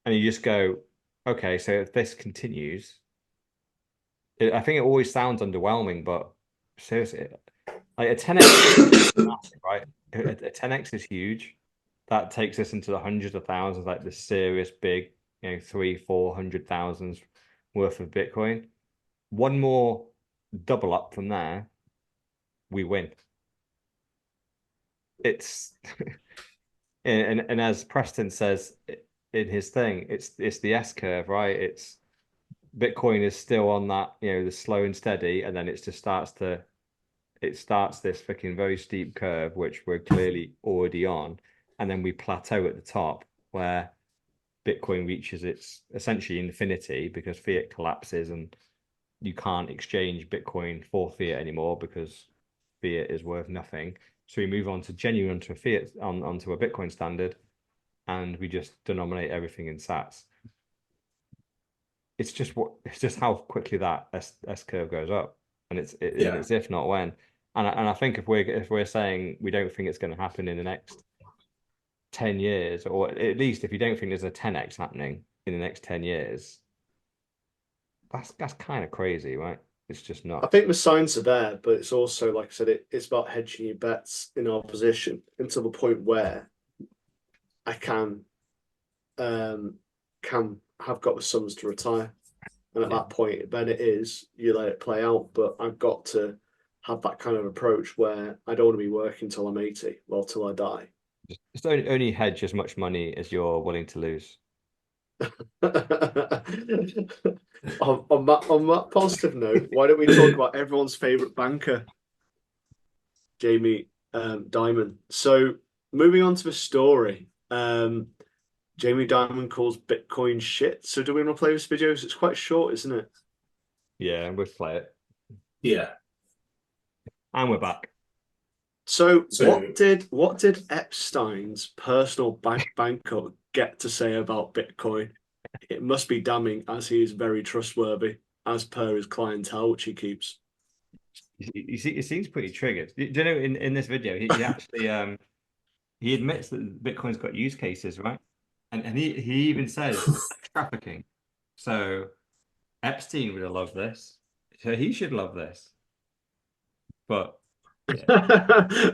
And you just go, okay, so if this continues, I think it always sounds underwhelming, but seriously, like a 10x is massive, right? A 10x is huge. That takes us into the hundreds of thousands, like the serious big, 300,000-400,000 worth of Bitcoin. One more double up from there, we win. It's and as Preston says in his thing, it's the S curve, right? It's Bitcoin is still on that, the slow and steady, and then it just starts this freaking very steep curve, which we're clearly already on, and then we plateau at the top where Bitcoin reaches its essentially infinity because fiat collapses and you can't exchange Bitcoin for fiat anymore because fiat is worth nothing. So we move on to genuine onto a fiat onto a Bitcoin standard, and we just denominate everything in sats. It's just how quickly that S curve goes up, and it's if not when. And I think if we're saying we don't think it's going to happen in the next 10 years, or at least if you don't think there's a 10x happening in the next 10 years, that's kind of crazy, right? It's just not. I think the signs are there, but it's also, like I said, it's about hedging your bets in our position until the point where I can have got the sums to retire. And at that point, then it is, you let it play out. But I've got to have that kind of approach where I don't want to be working till I'm 80, well, till I die. Just only hedge as much money as you're willing to lose. on that positive note, why don't we talk about everyone's favorite banker, Jamie Dimon? So moving on to the story, Jamie Dimon calls Bitcoin shit. So do we want to play this video? It's quite short, isn't it? Yeah, we'll play it. Yeah. And we're back. So what did Epstein's personal banker get to say about Bitcoin? It must be damning, as he is very trustworthy, as per his clientele, which he keeps. You see, it seems pretty triggered. Do you know in this video he actually he admits that Bitcoin's got use cases, right? And he even says trafficking. So Epstein would have loved this. So he should love this. But yeah.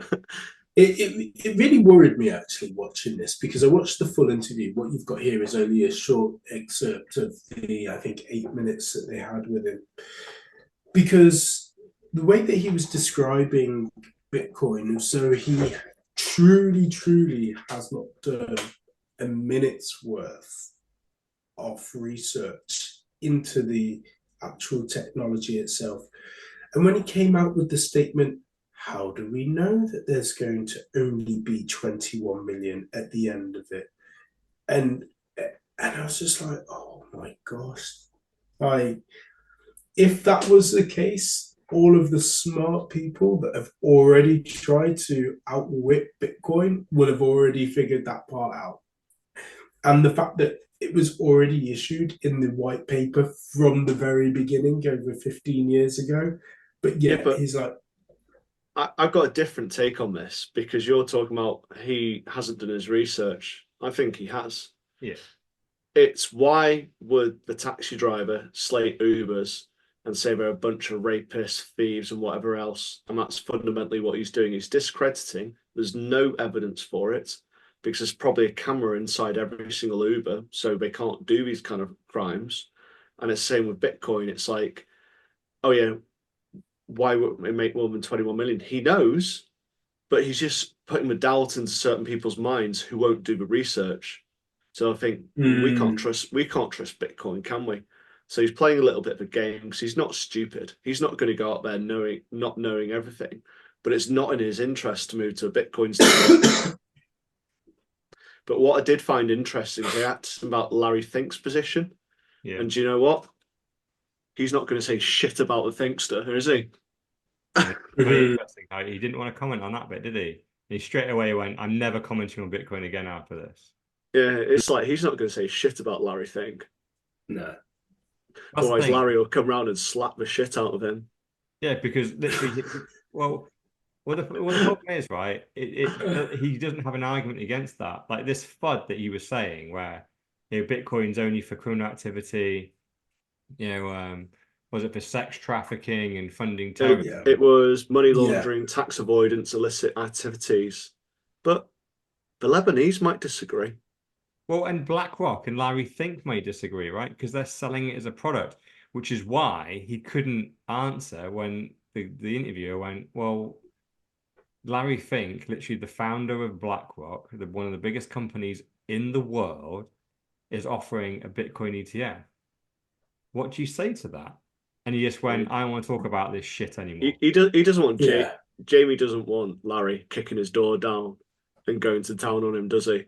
It really worried me actually watching this, because I watched the full interview. What you've got here is only a short excerpt of the, I think, 8 minutes that they had with him. Because the way that he was describing Bitcoin, so he truly has not done a minute's worth of research into the actual technology itself. And when he came out with the statement, how do we know that there's going to only be 21 million at the end of it? And I was just like, oh my gosh. Like, if that was the case, all of the smart people that have already tried to outwit Bitcoin would have already figured that part out. And the fact that it was already issued in the white paper from the very beginning, over 15 years ago. But yeah, but he's like, I've got a different take on this, because you're talking about he hasn't done his research. I think he has. Yeah. It's why would the taxi driver slate Ubers and say they're a bunch of rapists, thieves, and whatever else? And that's fundamentally what he's doing. He's discrediting. There's no evidence for it, because there's probably a camera inside every single Uber, so they can't do these kind of crimes. And it's the same with Bitcoin. It's like, oh yeah, why would it make more than 21 million? He knows, but he's just putting the doubt into certain people's minds who won't do the research. So I think we can't Mm. trust Bitcoin, can we? So he's playing a little bit of a game because he's not stupid. He's not going to go out there not knowing everything. But it's not in his interest to move to a Bitcoin standard. But what I did find interesting is they asked about Larry Fink's position. Yeah. And do you know what? He's not going to say shit about the Thinkster, is he? And it's very interesting how he didn't want to comment on that bit, did he? He straight away went, "I'm never commenting on Bitcoin again after this." Yeah, it's like he's not going to say shit about Larry Fink. No. That's the Otherwise, thing. Larry will come round and slap the shit out of him. Yeah, because literally, well, the problem is, right? He doesn't have an argument against that. Like this FUD that he was saying, where Bitcoin's only for criminal activity. Was it for sex trafficking and funding terrorism? It was money Yeah. laundering, tax avoidance, illicit activities. But the Lebanese might disagree. Well, and BlackRock and Larry Fink may disagree, right? Because they're selling it as a product, which is why he couldn't answer when the interviewer went, well, Larry Fink, literally the founder of BlackRock, one of the biggest companies in the world, is offering a Bitcoin ETF. What do you say to that? And he just went, I don't want to talk about this shit anymore. He doesn't want Yeah. Jamie doesn't want Larry kicking his door down and going to town on him, does he?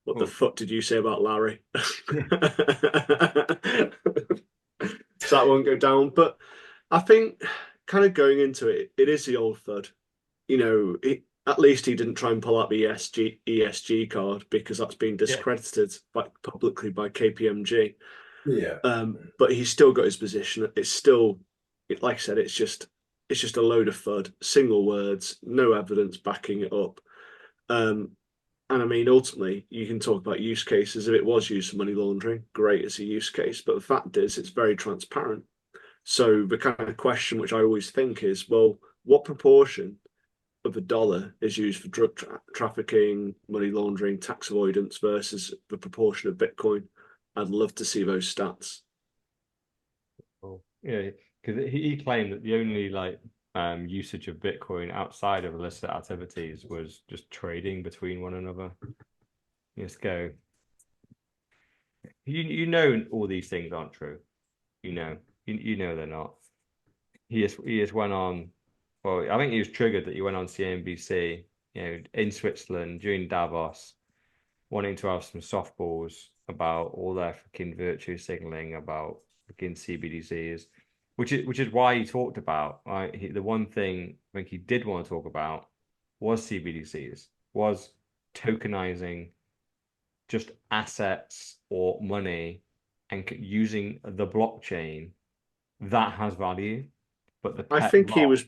What the fuck did you say about Larry? So that won't go down. But I think kind of going into it, it is the old FUD. At least he didn't try and pull out the ESG card because that's been discredited publicly by KPMG. Yeah. But he's still got his position. It's still, like I said, it's just a load of FUD, single words, no evidence backing it up. And I mean, ultimately, you can talk about use cases. If it was used for money laundering, great as a use case. But the fact is, it's very transparent. So the kind of question which I always think is, well, what proportion of a dollar is used for drug trafficking, money laundering, tax avoidance versus the proportion of Bitcoin? I'd love to see those stats. Yeah, because he claimed that the only usage of Bitcoin outside of illicit activities was just trading between one another. Let's go. You know all these things aren't true. You know they're not. He just went on. Well, I think he was triggered that he went on CNBC, in Switzerland during Davos, wanting to have some softballs about all their fucking virtue signaling about fucking CBDCs, which is why he talked about, right? The one thing I think he did want to talk about was CBDCs, was tokenizing just assets or money and using the blockchain that has value, but the I think he was.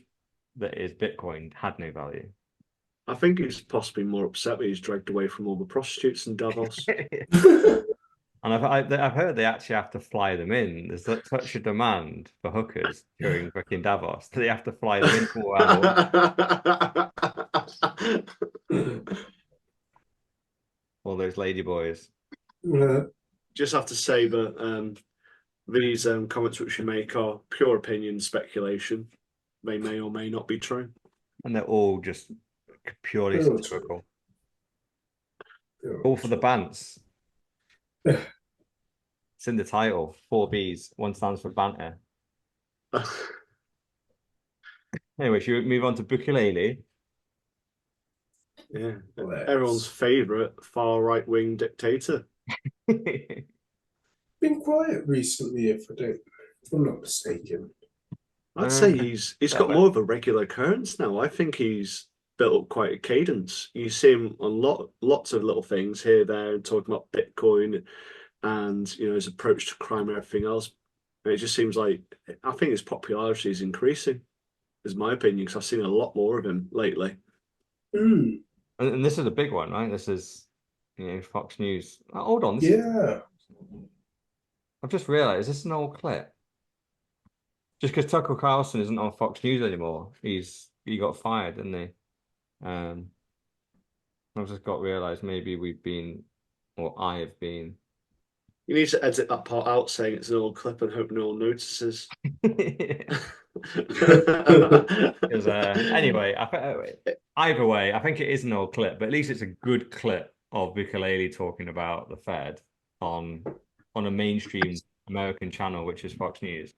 that is Bitcoin had no value. I think he's possibly more upset that he's dragged away from all the prostitutes in Davos. And I've heard they actually have to fly them in. There's such a demand for hookers during fucking Davos that they have to fly them in for all those ladyboys. Just have to say that these comments which you make are pure opinion, speculation. They may or may not be true. And they're all just purely satirical. All for the bants. It's in the title. 4 Bs. One stands for banter. Anyway, should we move on to Bukulele? Yeah, everyone's favourite far right wing dictator. Been quiet recently, if I'm not mistaken. I'd say he's got more of a regular occurrence now. I think he's built up quite a cadence. You see him on lots of little things here, there, and talking about Bitcoin and his approach to crime and everything else. And it just seems like I think his popularity is increasing, is my opinion, because I've seen a lot more of him lately. Mm. And this is a big one, right? This is Fox News. Oh, hold on. I've just realized this is an old clip. Just because Tucker Carlson isn't on Fox News anymore, he got fired, didn't he? I've just got realized maybe I have been. You need to edit that part out saying it's an old clip and hope no one notices. Anyway, either way, I think it is an old clip, but at least it's a good clip of Ukulele talking about the Fed on a mainstream American channel, which is Fox News.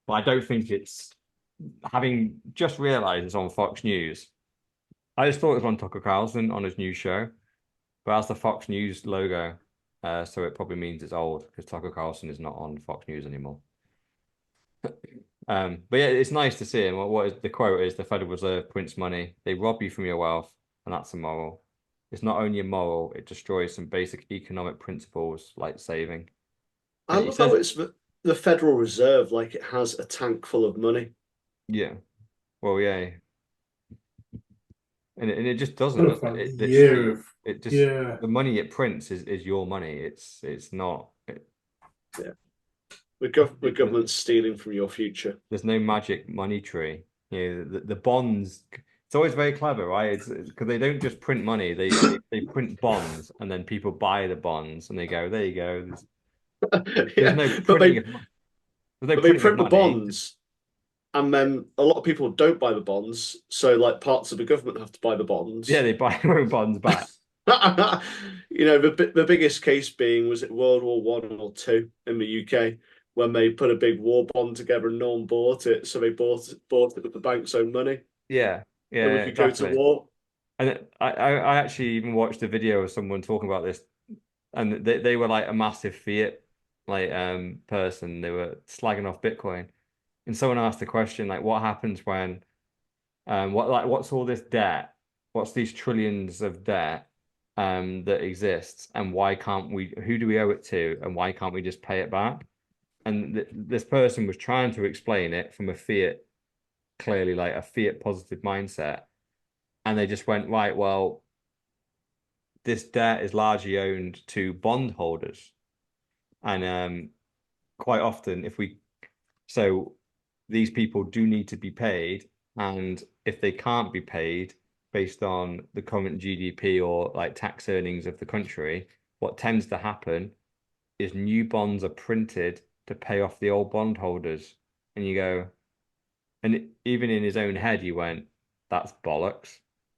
But I don't think it's, having just realized it's on Fox News. I just thought it was on Tucker Carlson on his new show, but it has the Fox News logo, so it probably means it's old because Tucker Carlson is not on Fox News anymore. But yeah, it's nice to see him. What is the quote is the Federal Reserve prints money. They rob you from your wealth, and that's immoral. It's not only immoral, it destroys some basic economic principles like saving. I And he love how says, it's the Federal Reserve, like it has a tank full of money. yeah, well, yeah, and it just doesn't, Kind does of it? like the It year literally, of it just, yeah. the money it prints is your money. It's not. Yeah, the government's stealing from your future. There's no magic money tree. The bonds. It's always very clever, right? It's because they don't just print money. They print bonds, and then people buy the bonds, and they go, there you go. There's Yeah, no but printing of there's no they printing of print the money. bonds, and then a lot of people don't buy the bonds. So like parts of the government have to buy the bonds. Yeah, they buy their own bonds back. You know, the biggest case being, was it World War One or Two in the UK, when they put a big war bond together and no one bought it, so they bought it with the bank's own money, Yeah, and yeah, we could go to exactly. war. And I actually even watched a video of someone talking about this, and they were like a massive fiat like person. They were slagging off Bitcoin, and someone asked the question like, what happens when what's all this debt? What's these trillions of debt that exists, and why can't we? Who do we owe it to, and why can't we just pay it back? And this person was trying to explain it from a fiat, clearly like a fiat positive mindset, and they just went, right, well, this debt is largely owned to bondholders, and quite often, so these people do need to be paid, and if they can't be paid based on the current GDP or like tax earnings of the country, what tends to happen is new bonds are printed to pay off the old bondholders. And you go, and even in his own head, he went, that's bollocks.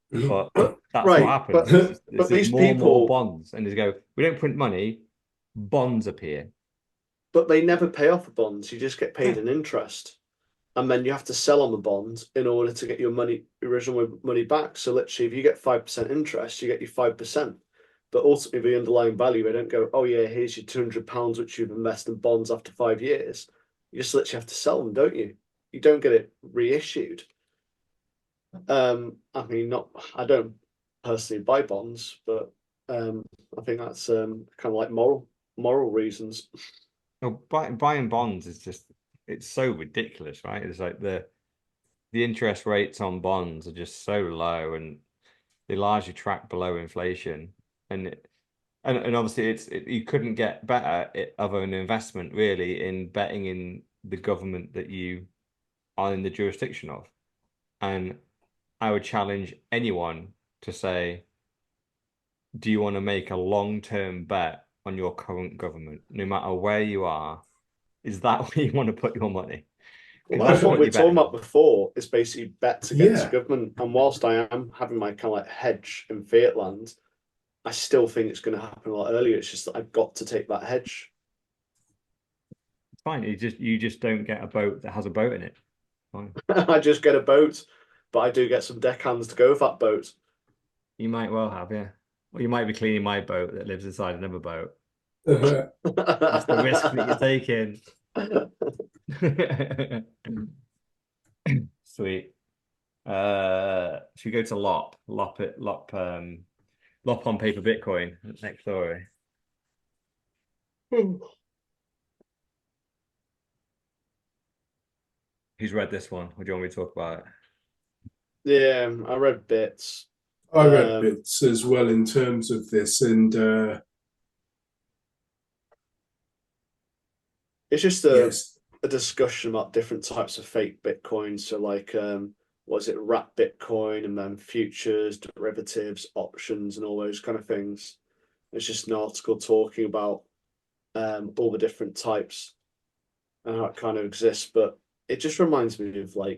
But But that's what right, happens. It's but just these more and more people, bonds. And they go, we don't print money, bonds appear. but they never pay off the bonds. You just get paid Yeah. an interest, and then you have to sell on the bond in order to get your original money back. So literally, if you get 5% interest, you get your 5%. But ultimately, the underlying value, they don't go, oh yeah, here's your £200 which you've invested in bonds after 5 years. You just literally have to sell them, don't you? You don't get it reissued. I mean, not I don't personally buy bonds, but I think that's kind of like moral reasons. No, buying bonds is just, it's so ridiculous, right? It's like the interest rates on bonds are just so low, and they largely track below inflation. And and obviously you couldn't get better of an investment really in betting in the government that you are in the jurisdiction of. And I would challenge anyone to say, do you want to make a long-term bet on your current government, no matter where you are? Is that where you want to put your money? Because Well, that's that's what what we're you're talking betting about on. before. Is basically bets against the Yeah. government. And whilst I am having my kind of like hedge in fiat land, I still think it's going to happen a lot earlier. It's just that I've got to take that hedge. It's fine. You just don't get a boat that has a boat in it. Fine. I just get a boat, but I do get some deckhands to go with that boat. You might well have, yeah. Or you might be cleaning my boat that lives inside another boat. That's the risk that you're taking. Sweet. Should we go to Lop? Lop on paper Bitcoin. Next story. Who's read this one? Or do you want me to talk about it? Yeah, I read bits. I read bits as well in terms of this, and It's just yes, a discussion about different types of fake Bitcoin. So like what is it, wrap Bitcoin, and then futures, derivatives, options, and all those kind of things. It's just an article talking about all the different types and how it kind of exists. But it just reminds me of I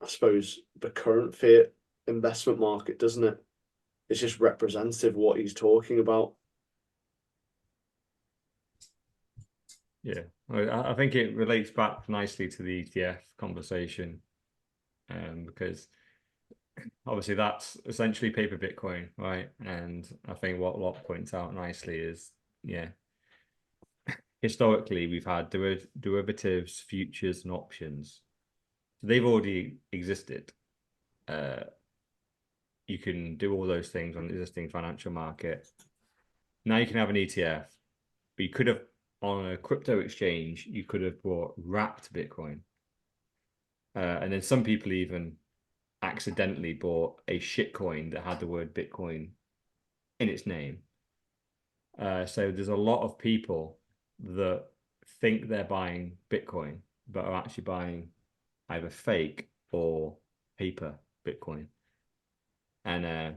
suppose the current fiat investment market, doesn't it? it's just representative of what he's talking about. Yeah, I think it relates back nicely to the ETF conversation, because obviously that's essentially paper Bitcoin, right? And I think what Locke points out nicely is, yeah, historically we've had derivatives, futures, and options. So they've already existed. You can do all those things on the existing financial market. Now you can have an ETF, but you could have, on a crypto exchange, you could have bought wrapped Bitcoin. And then some people even accidentally bought a shitcoin that had the word Bitcoin in its name. So there's a lot of people that think they're buying Bitcoin, but are actually buying either fake or paper Bitcoin. And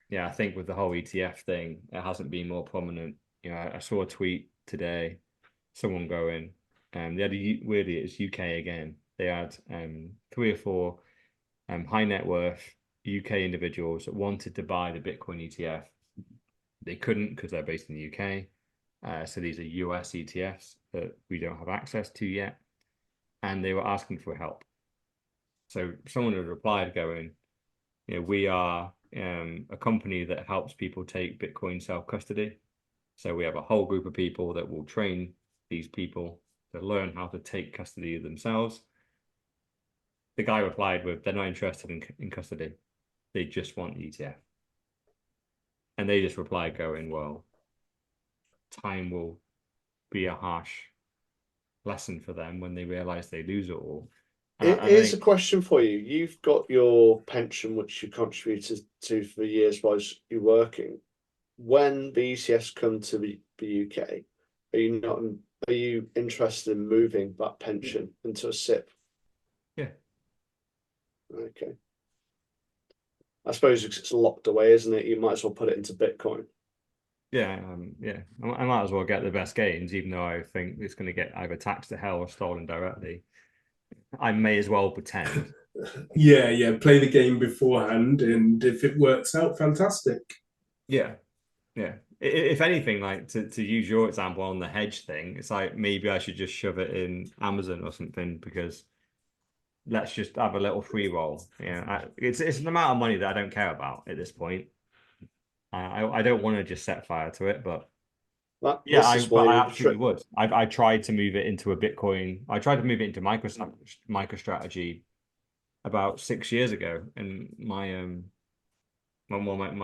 yeah, I think with the whole ETF thing, it hasn't been more prominent. You know, I saw a tweet today, someone going, they had weirdly, it's UK again. They had 3 or 4 high net worth UK individuals that wanted to buy the Bitcoin ETF. They couldn't because they're based in the UK. So these are US ETFs that we don't have access to yet. And they were asking for help. So someone had replied going, you know, we are a company that helps people take Bitcoin self-custody. So we have a whole group of people that will train these people to learn how to take custody of themselves. The guy replied with, they're not interested in custody. They just want the ETF. And they just replied going, well, time will be a harsh lesson for them when they realize they lose it all. Here's a question for you. You've got your pension, which you contributed to for years whilst you're working. When the ECS come to the UK, are you interested in moving that pension into a SIP? Yeah. Okay. I suppose it's locked away, isn't it? You might as well put it into Bitcoin. Yeah, yeah. I might as well get the best gains, even though I think it's going to get either taxed to hell or stolen directly. I may as well pretend. Yeah. Play the game beforehand, and if it works out, fantastic. Yeah. If anything, like to use your example on the hedge thing, it's like maybe I should just shove it in Amazon or something, because let's just have a little free roll. Yeah, it's an amount of money that I don't care about at this point. I don't want to just set fire to it, but yeah, I absolutely would. I tried to move it into a Bitcoin. I tried to move it into MicroStrategy about 6 years ago, and my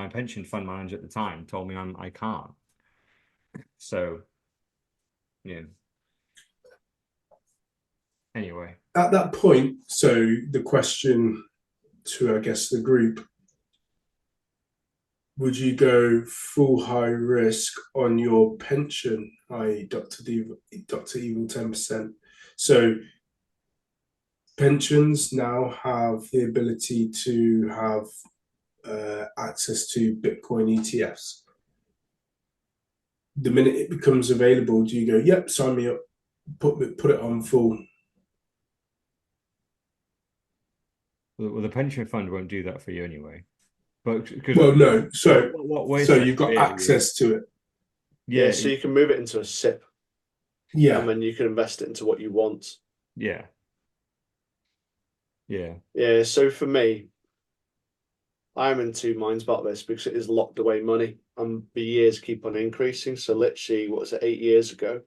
pension fund manager at the time told me I can't. So yeah. Anyway, At that point, so the question to, I guess, the group: would you go full high risk on your pension, i.e., Dr. Evil 10%? So pensions now have the ability to have access to Bitcoin ETFs. The minute it becomes available, do you go, yep, sign me up, put it on full? well, the pension fund won't do that for you anyway. But well, no. So you've got really access to it. Yeah, so you can move it into a SIP. Yeah. And then you can invest it into what you want. Yeah. Yeah, so for me, I'm in 2 minds about this because it is locked away money and the years keep on increasing. So literally, what was it, 8 years ago,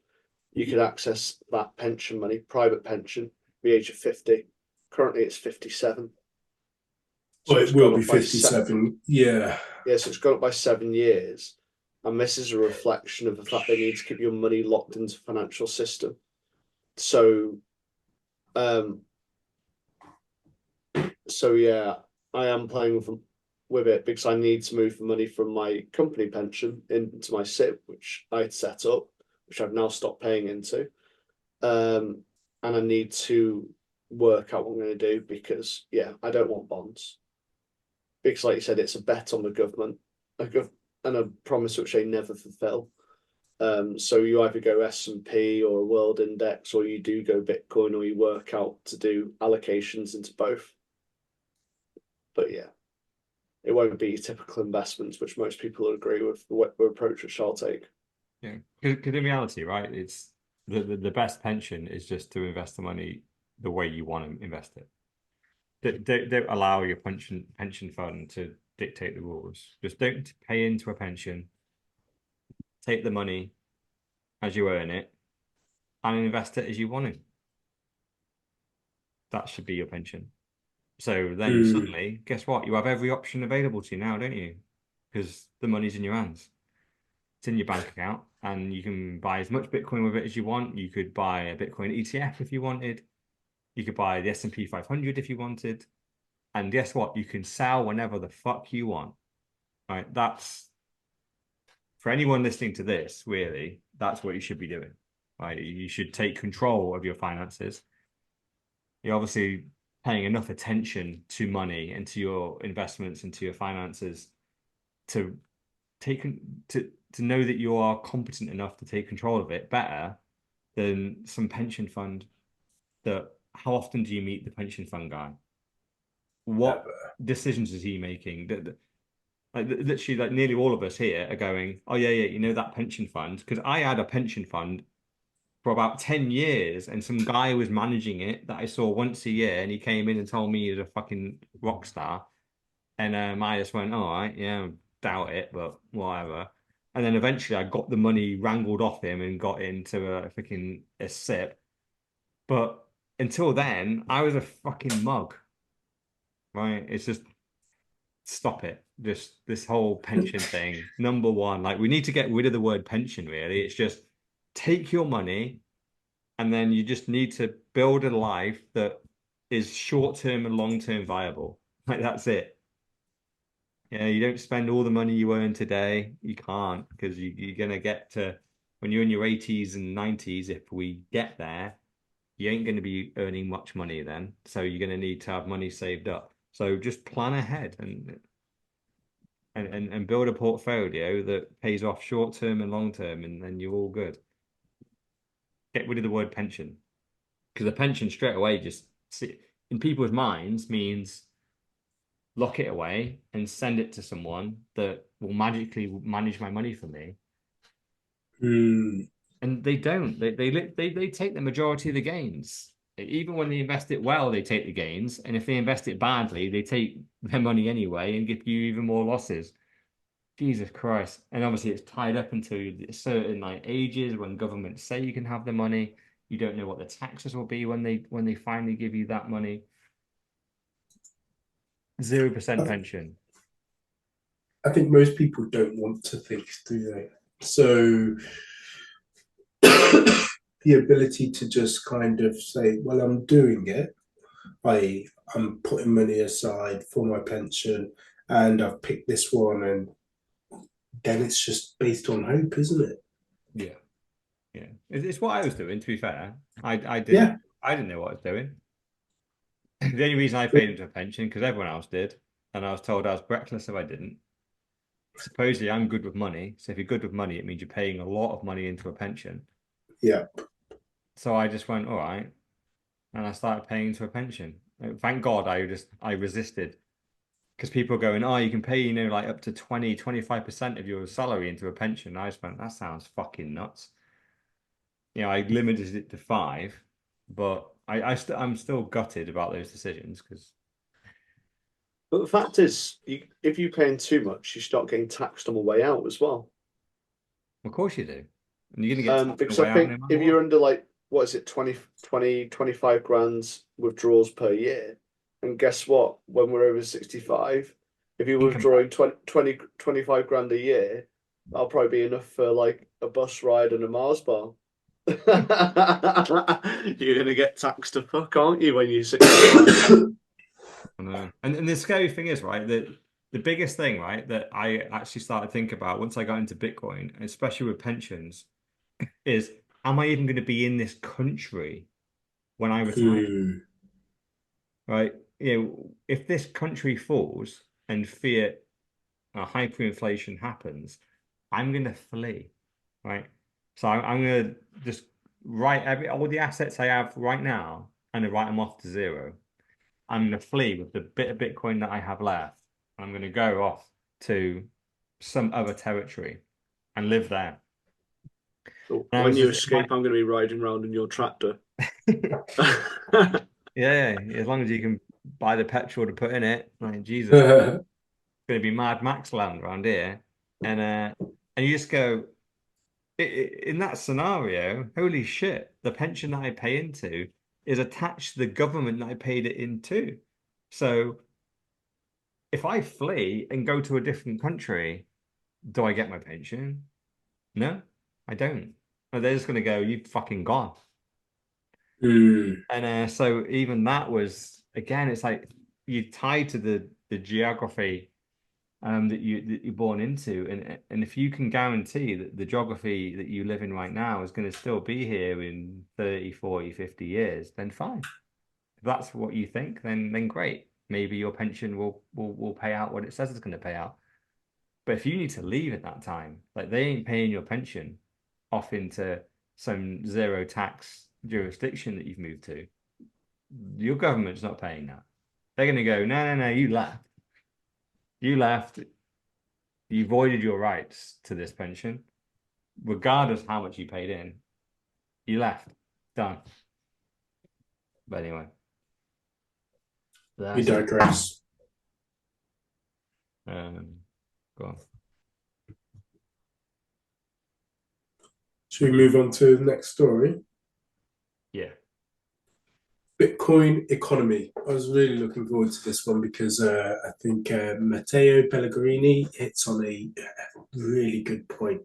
you could access that pension money, private pension, at the age of 50. Currently, it's 57. So it will be 57. Yeah. Yeah, so it's gone up by 7 years. And this is a reflection of the fact they need to keep your money locked into the financial system. So, yeah, I am playing with it because I need to move the money from my company pension into my SIP, which I had set up, which I've now stopped paying into. And I need to work out what I'm going to do because, yeah, I don't want bonds. Because, like you said, it's a bet on the government, and a promise which they never fulfill. So you either go S&P or a world index, or you do go Bitcoin, or you work out to do allocations into both. But yeah, it won't be typical investments, which most people would agree with the approach which I'll take. Yeah, because in reality, right, it's the best pension is just to invest the money the way you want to invest it. Don't allow your pension fund to dictate the rules. Just don't pay into a pension. Take the money as you earn it and invest it as you want to. That should be your pension. So then suddenly, guess what? You have every option available to you now, don't you? Because the money's in your hands. It's in your bank account, and you can buy as much Bitcoin with it as you want. You could buy a Bitcoin ETF if you wanted. You could buy the S&P 500 if you wanted. And guess what? You can sell whenever the fuck you want. Right? That's for anyone listening to this, really, that's what you should be doing. Right? You should take control of your finances. You're obviously paying enough attention to money and to your investments and to your finances to take to know that you are competent enough to take control of it better than some pension fund that how often do you meet the pension fund guy? What decisions is he making? Like literally, like nearly all of us here are going, oh yeah, you know that pension fund? Because I had a pension fund for about 10 years and some guy was managing it that I saw once a year and he came in and told me he was a fucking rock star. And I just went, all right, yeah, doubt it, but whatever. And then eventually I got the money wrangled off him and got into a freaking a SIP. But until then, I was a fucking mug, right? It's just stop it. Just this whole pension thing. Number one, like we need to get rid of the word pension, really. It's just take your money and then you just need to build a life that is short-term and long-term viable. Like that's it. Yeah, you don't spend all the money you earn today. You can't because you're gonna get to when you're in your 80s and 90s, if we get there, you ain't gonna be earning much money then. So you're gonna need to have money saved up. So just plan ahead and build a portfolio that pays off short term and long term, and then you're all good. Get rid of the word pension because a pension straight away just in people's minds means lock it away and send it to someone that will magically manage my money for me. And they don't. They take the majority of the gains. Even when they invest it well, they take the gains. And if they invest it badly, they take their money anyway and give you even more losses. Jesus Christ. And obviously it's tied up into certain like ages when governments say you can have the money. You don't know what the taxes will be when they finally give you that money. 0% pension. I think most people don't want to think, do they? So the ability to just kind of say, well, I'm doing it. I'm putting money aside for my pension and I've picked this one, and then it's just based on hope, isn't it? Yeah. Yeah. It's what I was doing, to be fair. I Yeah. didn't know what I was doing. The only reason I paid into a pension because everyone else did, and I was told I was reckless if I didn't. Supposedly, I'm good with money, so if you're good with money, it means you're paying a lot of money into a pension. Yeah. So I just went, all right, and I started paying into a pension. Thank God I resisted because people are going, oh, you can pay, like up to 25% of your salary into a pension. I just went, that sounds fucking nuts. I limited it to 5, but I'm still gutted about those decisions because. But the fact is, if you pay in too much, you start getting taxed on the way out as well. Of course you do. And you're going to get taxed because on the I way out think no if matter you're what. under like what is it 25 grand withdrawals per year, and guess what? When we're over 65, if you're Income withdrawing 25 grand a year, that'll probably be enough for like a bus ride and a Mars bar. You're gonna get taxed to fuck, aren't you, when you're 65? I know. And the scary thing is, right, that the biggest thing, right, that I actually started to think about once I got into Bitcoin, and especially with pensions, is am I even going to be in this country when I retire? Right? If this country falls and fiat hyperinflation happens, I'm going to flee, right? So I'm going to just write all the assets I have right now and write them off to zero. I'm going to flee with the bit of Bitcoin that I have left, I'm going to go off to some other territory and live there. So And I when was you just- escape, I'm going to be riding around in your tractor. Yeah, as long as you can buy the petrol to put in it. Like, Jesus, it's going to be Mad Max land around here. And you just go, in that scenario, holy shit, the pension that I pay into is attached to the government that I paid it into. So if I flee and go to a different country, do I get my pension? No, I don't. No, they're just going to go, you fucking gone. And so even that was, again, it's like you tied to the geography that you're born into, and if you can guarantee that the geography that you live in right now is going to still be here in 30, 40, 50 years, then fine. If that's what you think, then great. Maybe your pension will pay out what it says it's going to pay out. But if you need to leave at that time, like they ain't paying your pension off into some zero tax jurisdiction that you've moved to, your government's not paying that. They're going to go, no, you left. You left. You voided your rights to this pension, regardless how much you paid in. You left. Done. But anyway. We digress. Go on. Should we move on to the next story? Yeah. Bitcoin economy. I was really looking forward to this one because I think Matteo Pellegrini hits on a really good point.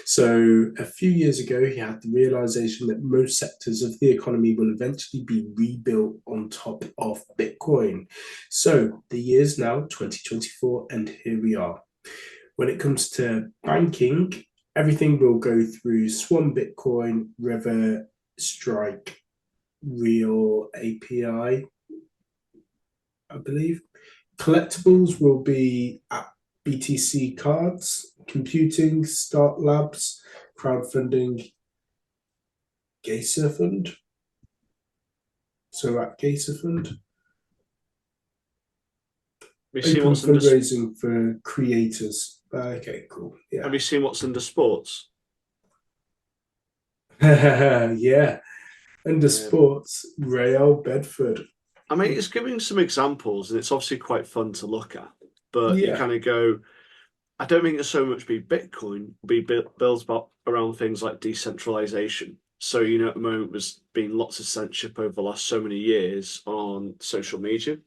So a few years ago, he had the realization that most sectors of the economy will eventually be rebuilt on top of Bitcoin. So the year's now 2024, and here we are. When it comes to banking, everything will go through Swan Bitcoin, River, Strike, Real API, I believe. Collectibles will be at BTC cards, computing, Start Labs, crowdfunding, Geyser Fund. So at Geyser Fund. Open fundraising for creators. Okay, cool. Yeah. Have you seen what's under sports? Yeah. Under sports, Real Bedford. I mean, it's giving some examples, and it's obviously quite fun to look at. But you Yeah. kind of go, I don't think it'll so much be Bitcoin, be built around things like decentralization. So, you know, at the moment, there's been lots of censorship over the last so many years on social media.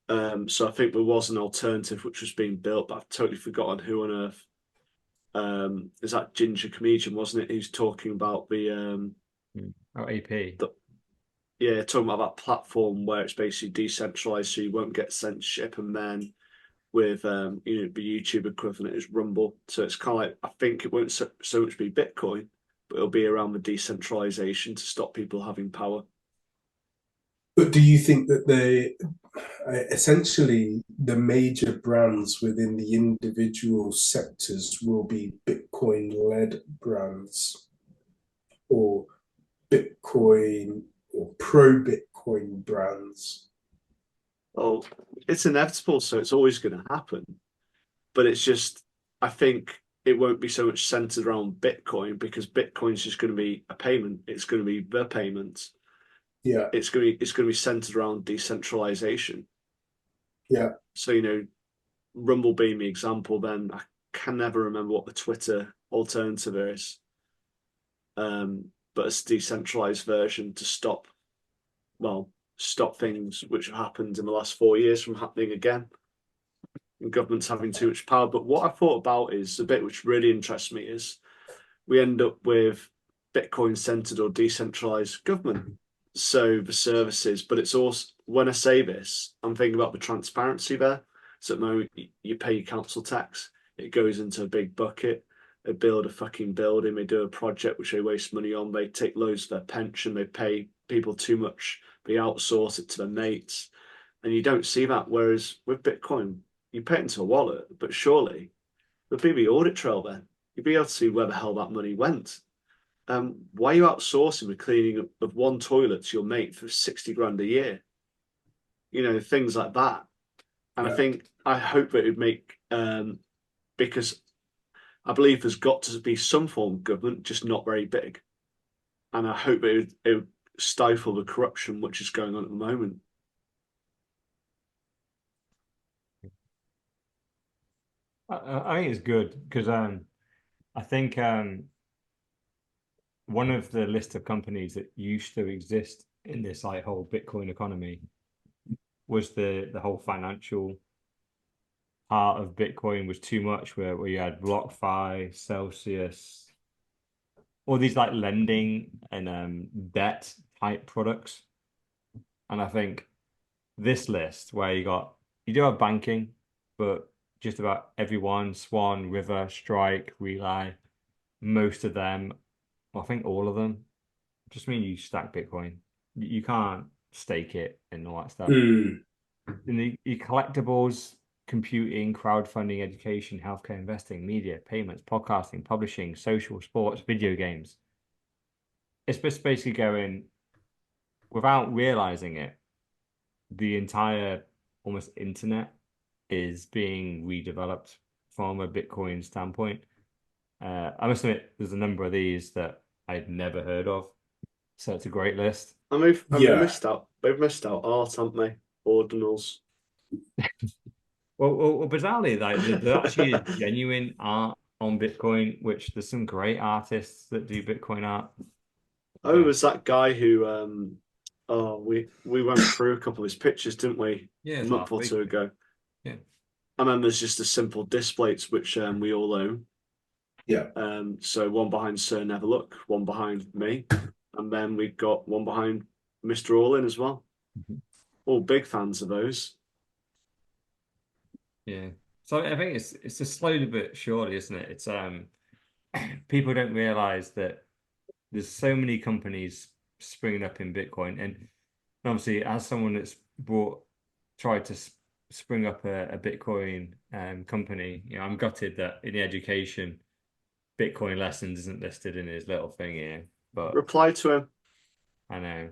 So I think there was an alternative which was being built, but I've totally forgotten who on earth. Is that Ginger Comedian, wasn't it? Who's talking about the AP. yeah, talking about that platform where it's basically decentralized, so you won't get censorship, and then with you know, the YouTube equivalent is Rumble. So it's kind of like, I think it won't so much be Bitcoin, but it'll be around the decentralization to stop people having power. But do you think that they essentially the major brands within the individual sectors will be Bitcoin led brands or Bitcoin or pro Bitcoin brands? Well, it's inevitable, so it's always going to happen. But it's just, I think it won't be so much centered around Bitcoin, because Bitcoin's just going to be a payment. It's going to be the payment. Yeah. It's going to be centered around decentralization. Yeah. So, you know, Rumble being the example, then I can never remember what the Twitter alternative is. But it's a decentralized version to stop things which have happened in the last 4 years from happening again. And governments having too much power. But what I thought about is the bit which really interests me is we end up with Bitcoin centered or decentralized government. So the services, but it's also, when I say this, I'm thinking about the transparency there. So at the moment, you pay your council tax, it goes into a big bucket. They build a fucking building, they do a project which they waste money on, they take loads of their pension, they pay people too much, they outsource it to their mates. And you don't see that. Whereas with Bitcoin, you pay it into a wallet, but surely there'd be the audit trail then. You'd be able to see where the hell that money went. Why are you outsourcing the cleaning of one toilet to your mate for 60 grand a year? You know, things like that. And Yeah. I hope that it would make, because I believe there's got to be some form of government, just not very big. And I hope it would stifle the corruption which is going on at the moment. I think it's good because I think one of the list of companies that used to exist in this like whole Bitcoin economy was the whole financial part of Bitcoin was too much, where you had BlockFi, Celsius, all these like lending and debt type products. And I think this list where you do have banking, but just about everyone, Swan, River, Strike, Relay, most of them, well, I think all of them, just mean you stack Bitcoin. You can't stake it and all that stuff. Mm. In the collectibles, computing, crowdfunding, education, healthcare, investing, media, payments, podcasting, publishing, social, sports, video games. It's just basically going, without realizing it, the entire almost internet is being redeveloped from a Bitcoin standpoint. I must admit, there's a number of these that I'd never heard of. So it's a great list. And they've Yeah. missed out. They've missed out art, haven't they? Ordinals. Well, bizarrely, like there actually is genuine art on Bitcoin, which there's some great artists that do Bitcoin art. Oh, it was that guy who we went through a couple of his pictures, didn't we? Yeah, A it's month last or week. two ago. Yeah. And then there's just the simple displays which we all own. Yeah. So one behind Sir Never Look, one behind me, and then we've got one behind Mr. All In as well. Mhm. All big fans of those. Yeah. So I think it's just slowly but surely, isn't it? It's people don't realize that there's so many companies springing up in Bitcoin, and obviously, as someone that's tried to spring up a Bitcoin company, I'm gutted that in the education, Bitcoin lessons isn't listed in his little thing here. But Reply to him I know.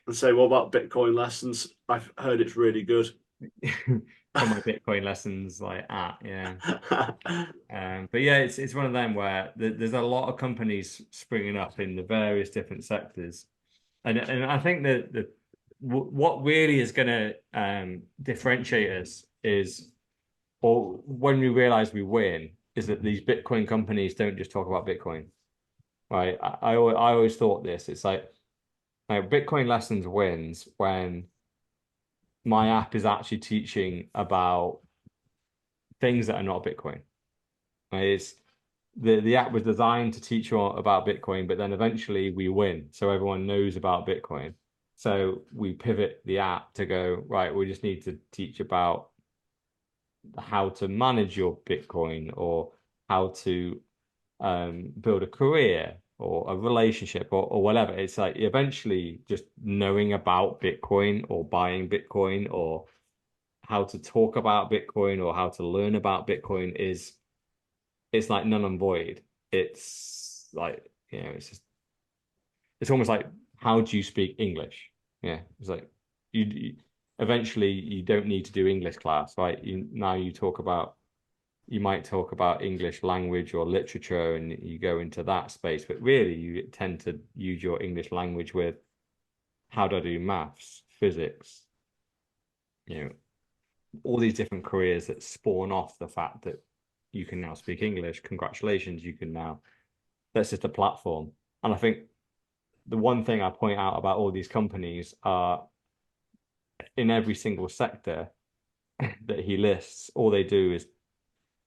and say, "What about Bitcoin lessons? I've heard it's really good." For my Bitcoin lessons, like yeah. But yeah, it's one of them where there's a lot of companies springing up in the various different sectors, and I think that what really is going to differentiate us is, or when we realize we win, is that these Bitcoin companies don't just talk about Bitcoin, right? I always thought this. It's like Bitcoin lessons wins when my app is actually teaching about things that are not Bitcoin. Right? It's the app was designed to teach you about Bitcoin, but then eventually we win, so everyone knows about Bitcoin. So we pivot the app to go, right, we just need to teach about how to manage your Bitcoin or how to build a career or a relationship or whatever. It's like eventually just knowing about Bitcoin or buying Bitcoin or how to talk about Bitcoin or how to learn about Bitcoin it's like null and void. It's like, it's almost like, how do you speak English? Yeah, it's like you eventually you don't need to do English class, right? You might talk about English language or literature and you go into that space, but really you tend to use your English language with how do I do maths, physics, all these different careers that spawn off the fact that you can now speak English. Congratulations, you can now. That's just a platform. And I think the one thing I point out about all these companies are in every single sector that he lists, all they do is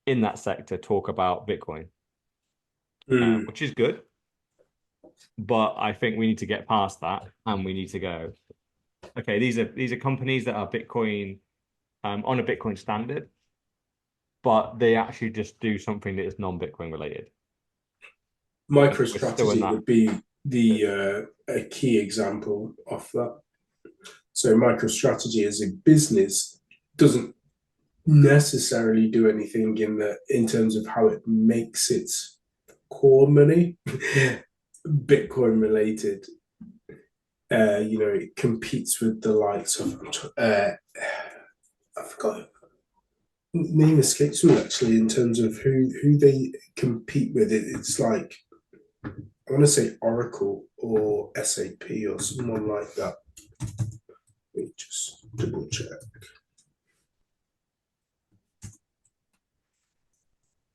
in that sector talk about Bitcoin, which is good. But I think we need to get past that and we need to go, okay, these are companies that are Bitcoin on a Bitcoin standard, but they actually just do something that is non-Bitcoin related. MicroStrategy would be a key example of that. So MicroStrategy as a business doesn't necessarily do anything in terms of how it makes its core money Bitcoin related. It competes with the likes of I forgot name escapes me actually in terms of who they compete with. It's like I want to say Oracle or SAP or someone like that. Let me just double check.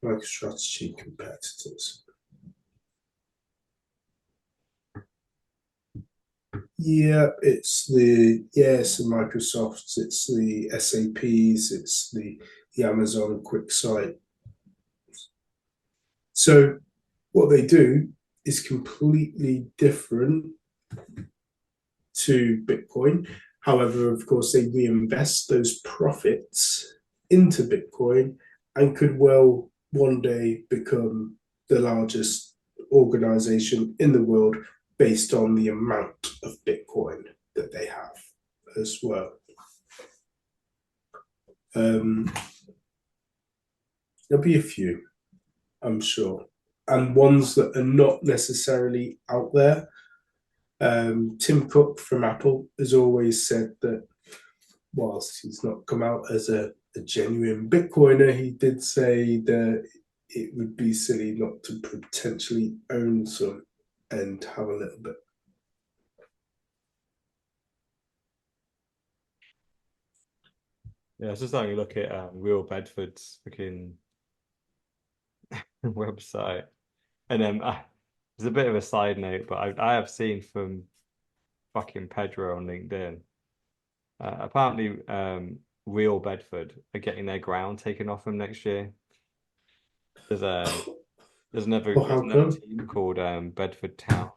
MicroStrategy competitors. Yeah, it's the Microsofts, it's the SAPs, it's the Amazon QuickSight. So what they do is completely different to Bitcoin. However, of course, they reinvest those profits into Bitcoin and could well one day become the largest organization in the world based on the amount of Bitcoin that they have as well. There'll be a few, I'm sure, and ones that are not necessarily out there. Tim Cook from Apple has always said that whilst he's not come out as a genuine Bitcoiner, he did say that it would be silly not to potentially own some and have a little bit. Yeah, it's just having a look at Real Bedford's freaking website. And there's a bit of a side note, but I have seen from fucking Pedro on LinkedIn. Apparently, Real Bedford are getting their ground taken off them next year. There's Well, how another come? team called Bedford Town,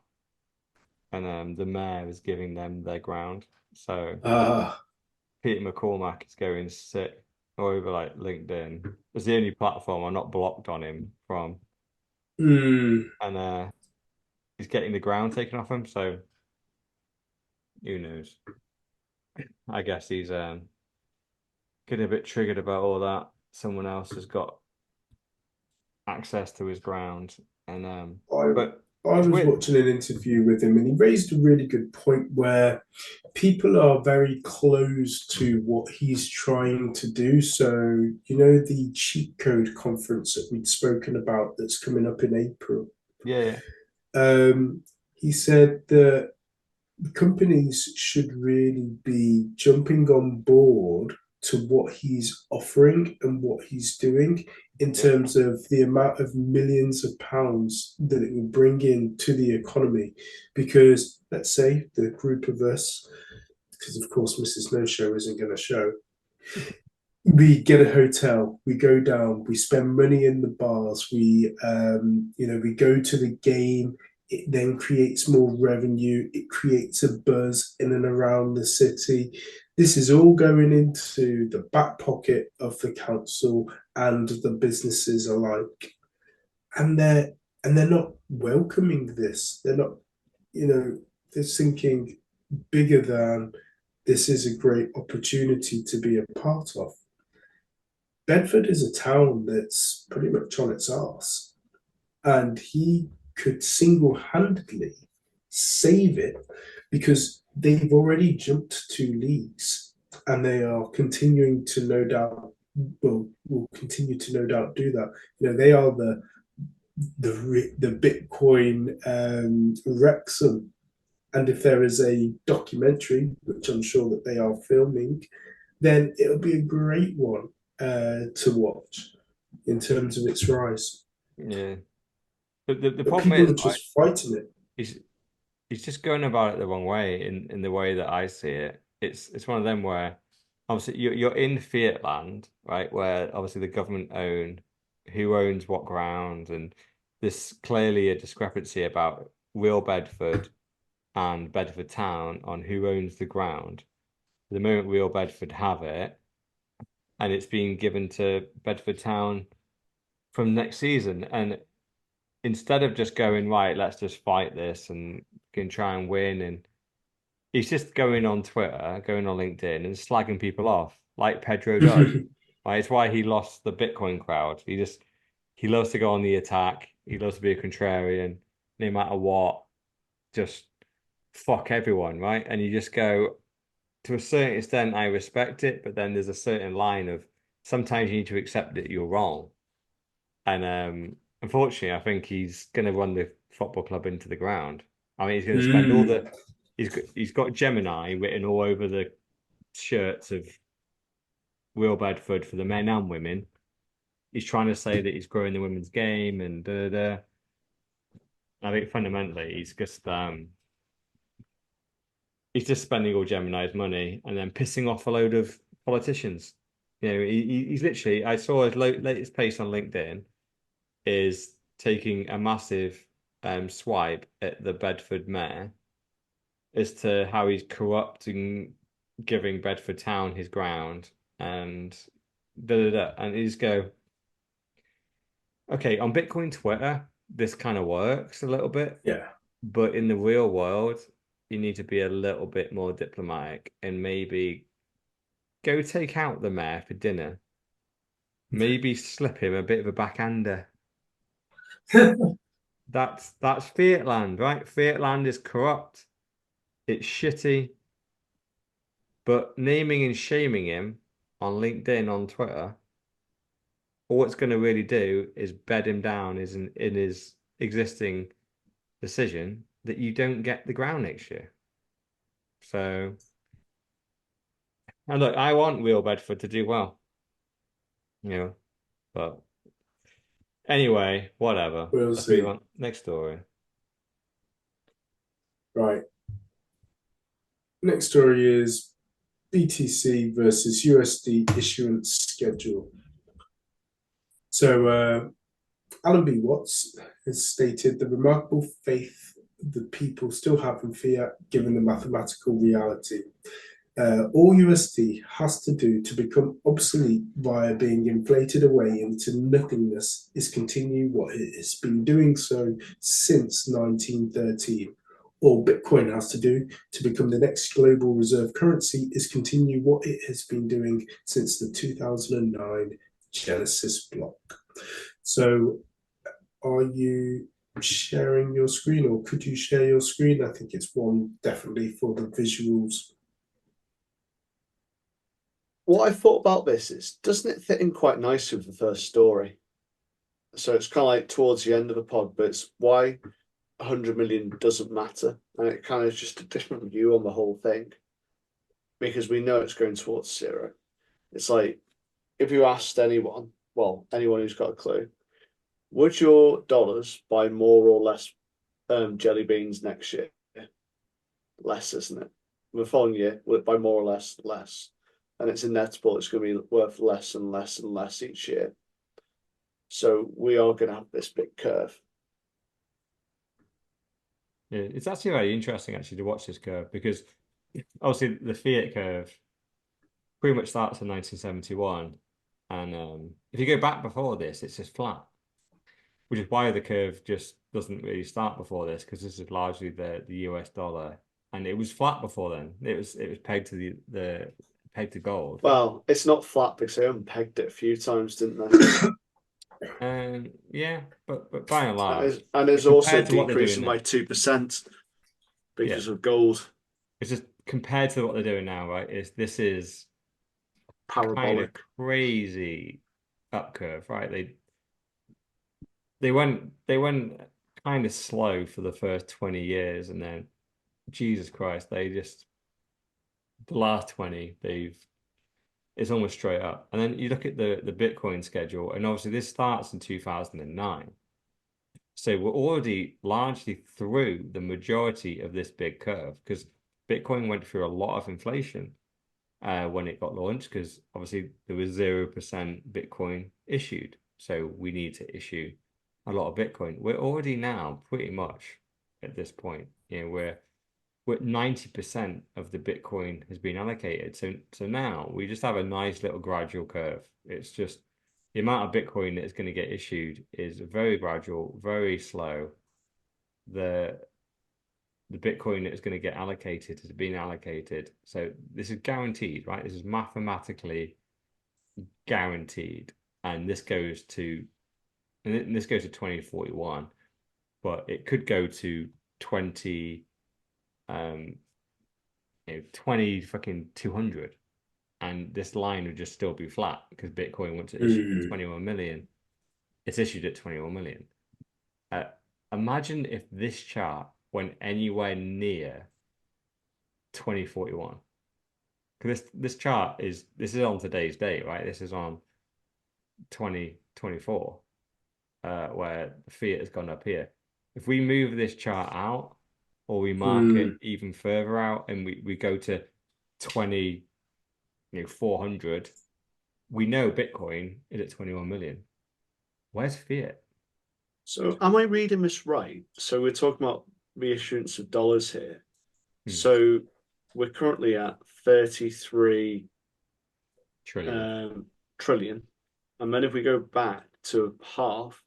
and the mayor is giving them their ground. So Peter McCormack is going sick over like LinkedIn. It's the only platform I'm not blocked on him from, and he's getting the ground taken off him. So who knows? I guess he's getting a bit triggered about all that. Someone else has got access to his ground, and but I it's was weird. watching an interview with him and he raised a really good point where people are very close to what he's trying to do. So, you know, the cheat code conference that we'd spoken about that's coming up in April. Yeah. He said that companies should really be jumping on board to what he's offering and what he's doing in terms of the amount of millions of pounds that it will bring in to the economy. Because let's say the group of us, because of course Mrs. No Show isn't going to show, we get a hotel, we go down, we spend money in the bars, we go to the game. It then creates more revenue. It creates a buzz in and around the city. This is all going into the back pocket of the council and the businesses alike, and they're not welcoming this. They're not, they're thinking bigger than this is a great opportunity to be a part of. Bedford is a town that's pretty much on its arse, and he could single handedly save it because they've already jumped 2 leagues and they are continuing to no doubt will continue to no doubt do that. They are the Bitcoin Wrexham, and if there is a documentary, which I'm sure that they are filming, then it'll be a great one to watch in terms of its rise. Yeah. The But problem people is, are just fighting it. he's just going about it the wrong way in the way that I see it. It's one of them where obviously you're in fiat land, right? Where obviously the government own who owns what ground, and there's clearly a discrepancy about real Bedford and Bedford Town on who owns the ground. The moment real Bedford have it, and it's being given to Bedford Town from next season, and instead of just going right, let's just fight this and can try and win, and he's just going on Twitter, going on LinkedIn, and slagging people off like Pedro does. Right? It's why he lost the Bitcoin crowd. He loves to go on the attack. He loves to be a contrarian, no matter what. Just fuck everyone, right? And you just go to a certain extent. I respect it, but then there's a certain line of sometimes you need to accept that you're wrong. And unfortunately, I think he's going to run the football club into the ground. I mean, he's going to spend all the he's got Gemini written all over the shirts of Real Bedford for the men and women. He's trying to say that he's growing the women's game and da da da. I think fundamentally he's just spending all Gemini's money and then pissing off a load of politicians. He's literally. I saw his latest post on LinkedIn is taking a massive swipe at the Bedford mayor as to how he's corrupting, giving Bedford Town his ground and da da da. And you just go, okay, on Bitcoin Twitter, this kind of works a little bit. Yeah. But in the real world, you need to be a little bit more diplomatic and maybe go take out the mayor for dinner. Maybe slip him a bit of a backhander. That's Fiat land, right? Fiat land is corrupt. It's shitty. But naming and shaming him on LinkedIn, on Twitter, all it's going to really do is bed him down in his existing decision that you don't get the ground next year. So, and look, I want Real Bedford to do well, but anyway, whatever. We'll Let's see. move on. Next story. Right. Next story is BTC versus USD issuance schedule. So Alan B. Watts has stated the remarkable faith the people still have in fiat given the mathematical reality. All USD has to do to become obsolete via being inflated away into nothingness is continue what it has been doing so since 1913. All Bitcoin has to do to become the next global reserve currency is continue what it has been doing since the 2009 Genesis block. So are you sharing your screen, or could you share your screen? I think it's one definitely for the visuals. What I thought about this is, doesn't it fit in quite nicely with the first story? So it's kind of like towards the end of the pod, but it's why 100 million doesn't matter. And it kind of is just a different view on the whole thing. Because we know it's going towards zero. It's like, if you asked anyone, well, anyone who's got a clue, would your dollars buy more or less jelly beans next year? Less, isn't it? The following year, will it buy more or less? Less. And it's inevitable it's going to be worth less and less and less each year. So we are going to have this big curve. Yeah, it's actually very interesting to watch this curve because obviously the fiat curve pretty much starts in 1971, and if you go back before this, it's just flat, which is why the curve just doesn't really start before this because this is largely the US dollar, and it was flat before then. It was pegged to the pegged to gold. Well, it's not flat because they unpegged it a few times, didn't they? Yeah, but by and large, and there's also to what they're decreasing doing by 2% because of gold. It's just compared to what they're doing now, right? This is Parabolic, kind of crazy up curve, right? They went kind of slow for the first 20 years, and then Jesus Christ, the last 20, it's almost straight up. And then you look at the Bitcoin schedule, and obviously this starts in 2009. So we're already largely through the majority of this big curve because Bitcoin went through a lot of inflation when it got launched because obviously there was 0% Bitcoin issued. So we need to issue a lot of Bitcoin. We're already now pretty much at this point, we're 90% of the Bitcoin has been allocated. So now we just have a nice little gradual curve. It's just the amount of Bitcoin that is going to get issued is very gradual, very slow. The Bitcoin that is going to get allocated has been allocated. So this is guaranteed, right? This is mathematically guaranteed. And this goes to 2041, but it could go to 20 fucking 200. and this line would just still be flat because Bitcoin wants to issue 21 million. It's issued at 21 million. Imagine if this chart went anywhere near 2041. Because this chart is on today's date, right? This is on 2024, where fiat has gone up here. If we move this chart out, or we mark it even further out, and we go to 400, we know Bitcoin is at 21 million. Where's fiat? So am I reading this right? So we're talking about the issuance of dollars here. So we're currently at 33 trillion. And then if we go back to half,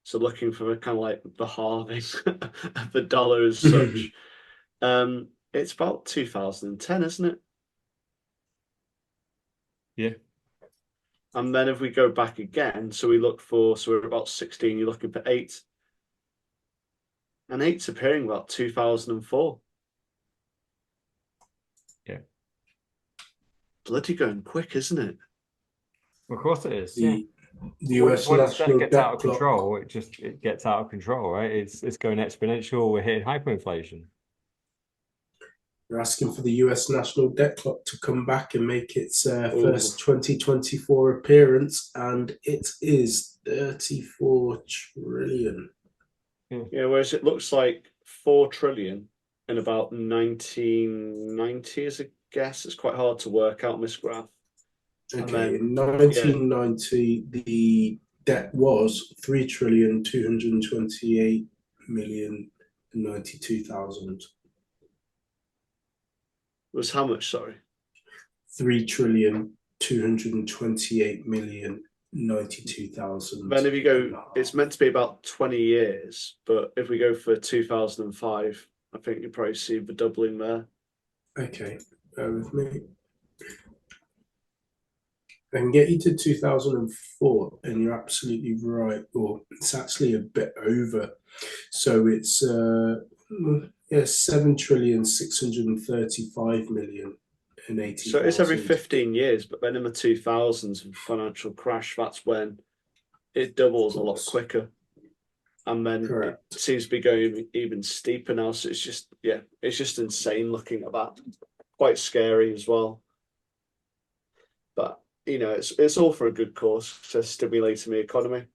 so looking for the kind of like the halving of the dollar as such, it's about 2010, isn't it? Yeah. And then if we go back again, so we're about 16, you're looking for 8. And 8's appearing about 2004. Yeah. Bloody going quick, isn't it? Of course it is. The US once national that gets out of control, it gets out of control, right? It's going exponential. We're hitting hyperinflation. They're asking for the US national debt clock to come back and make its first 2024 appearance, and it is 34 trillion. Yeah, whereas it looks like 4 trillion in about 1990 as a guess. It's quite hard to work out on this graph. Okay, in 1990, the debt was 3,228,092,000. Was how much, sorry? 3,228,092,000. Then if you go, it's meant to be about 20 years, but if we go for 2005, I think you probably see the doubling there. Okay, bear with me. I can get you to 2004, and you're absolutely right. Or it's actually a bit over. So it's 7,635,000,080. So it's every 15 years, but then in the 2000s financial crash, that's when it doubles a lot quicker. And then it seems to be going even steeper now. So it's just insane looking at that. Quite scary as well. But it's all for a good cause, to stimulating the economy.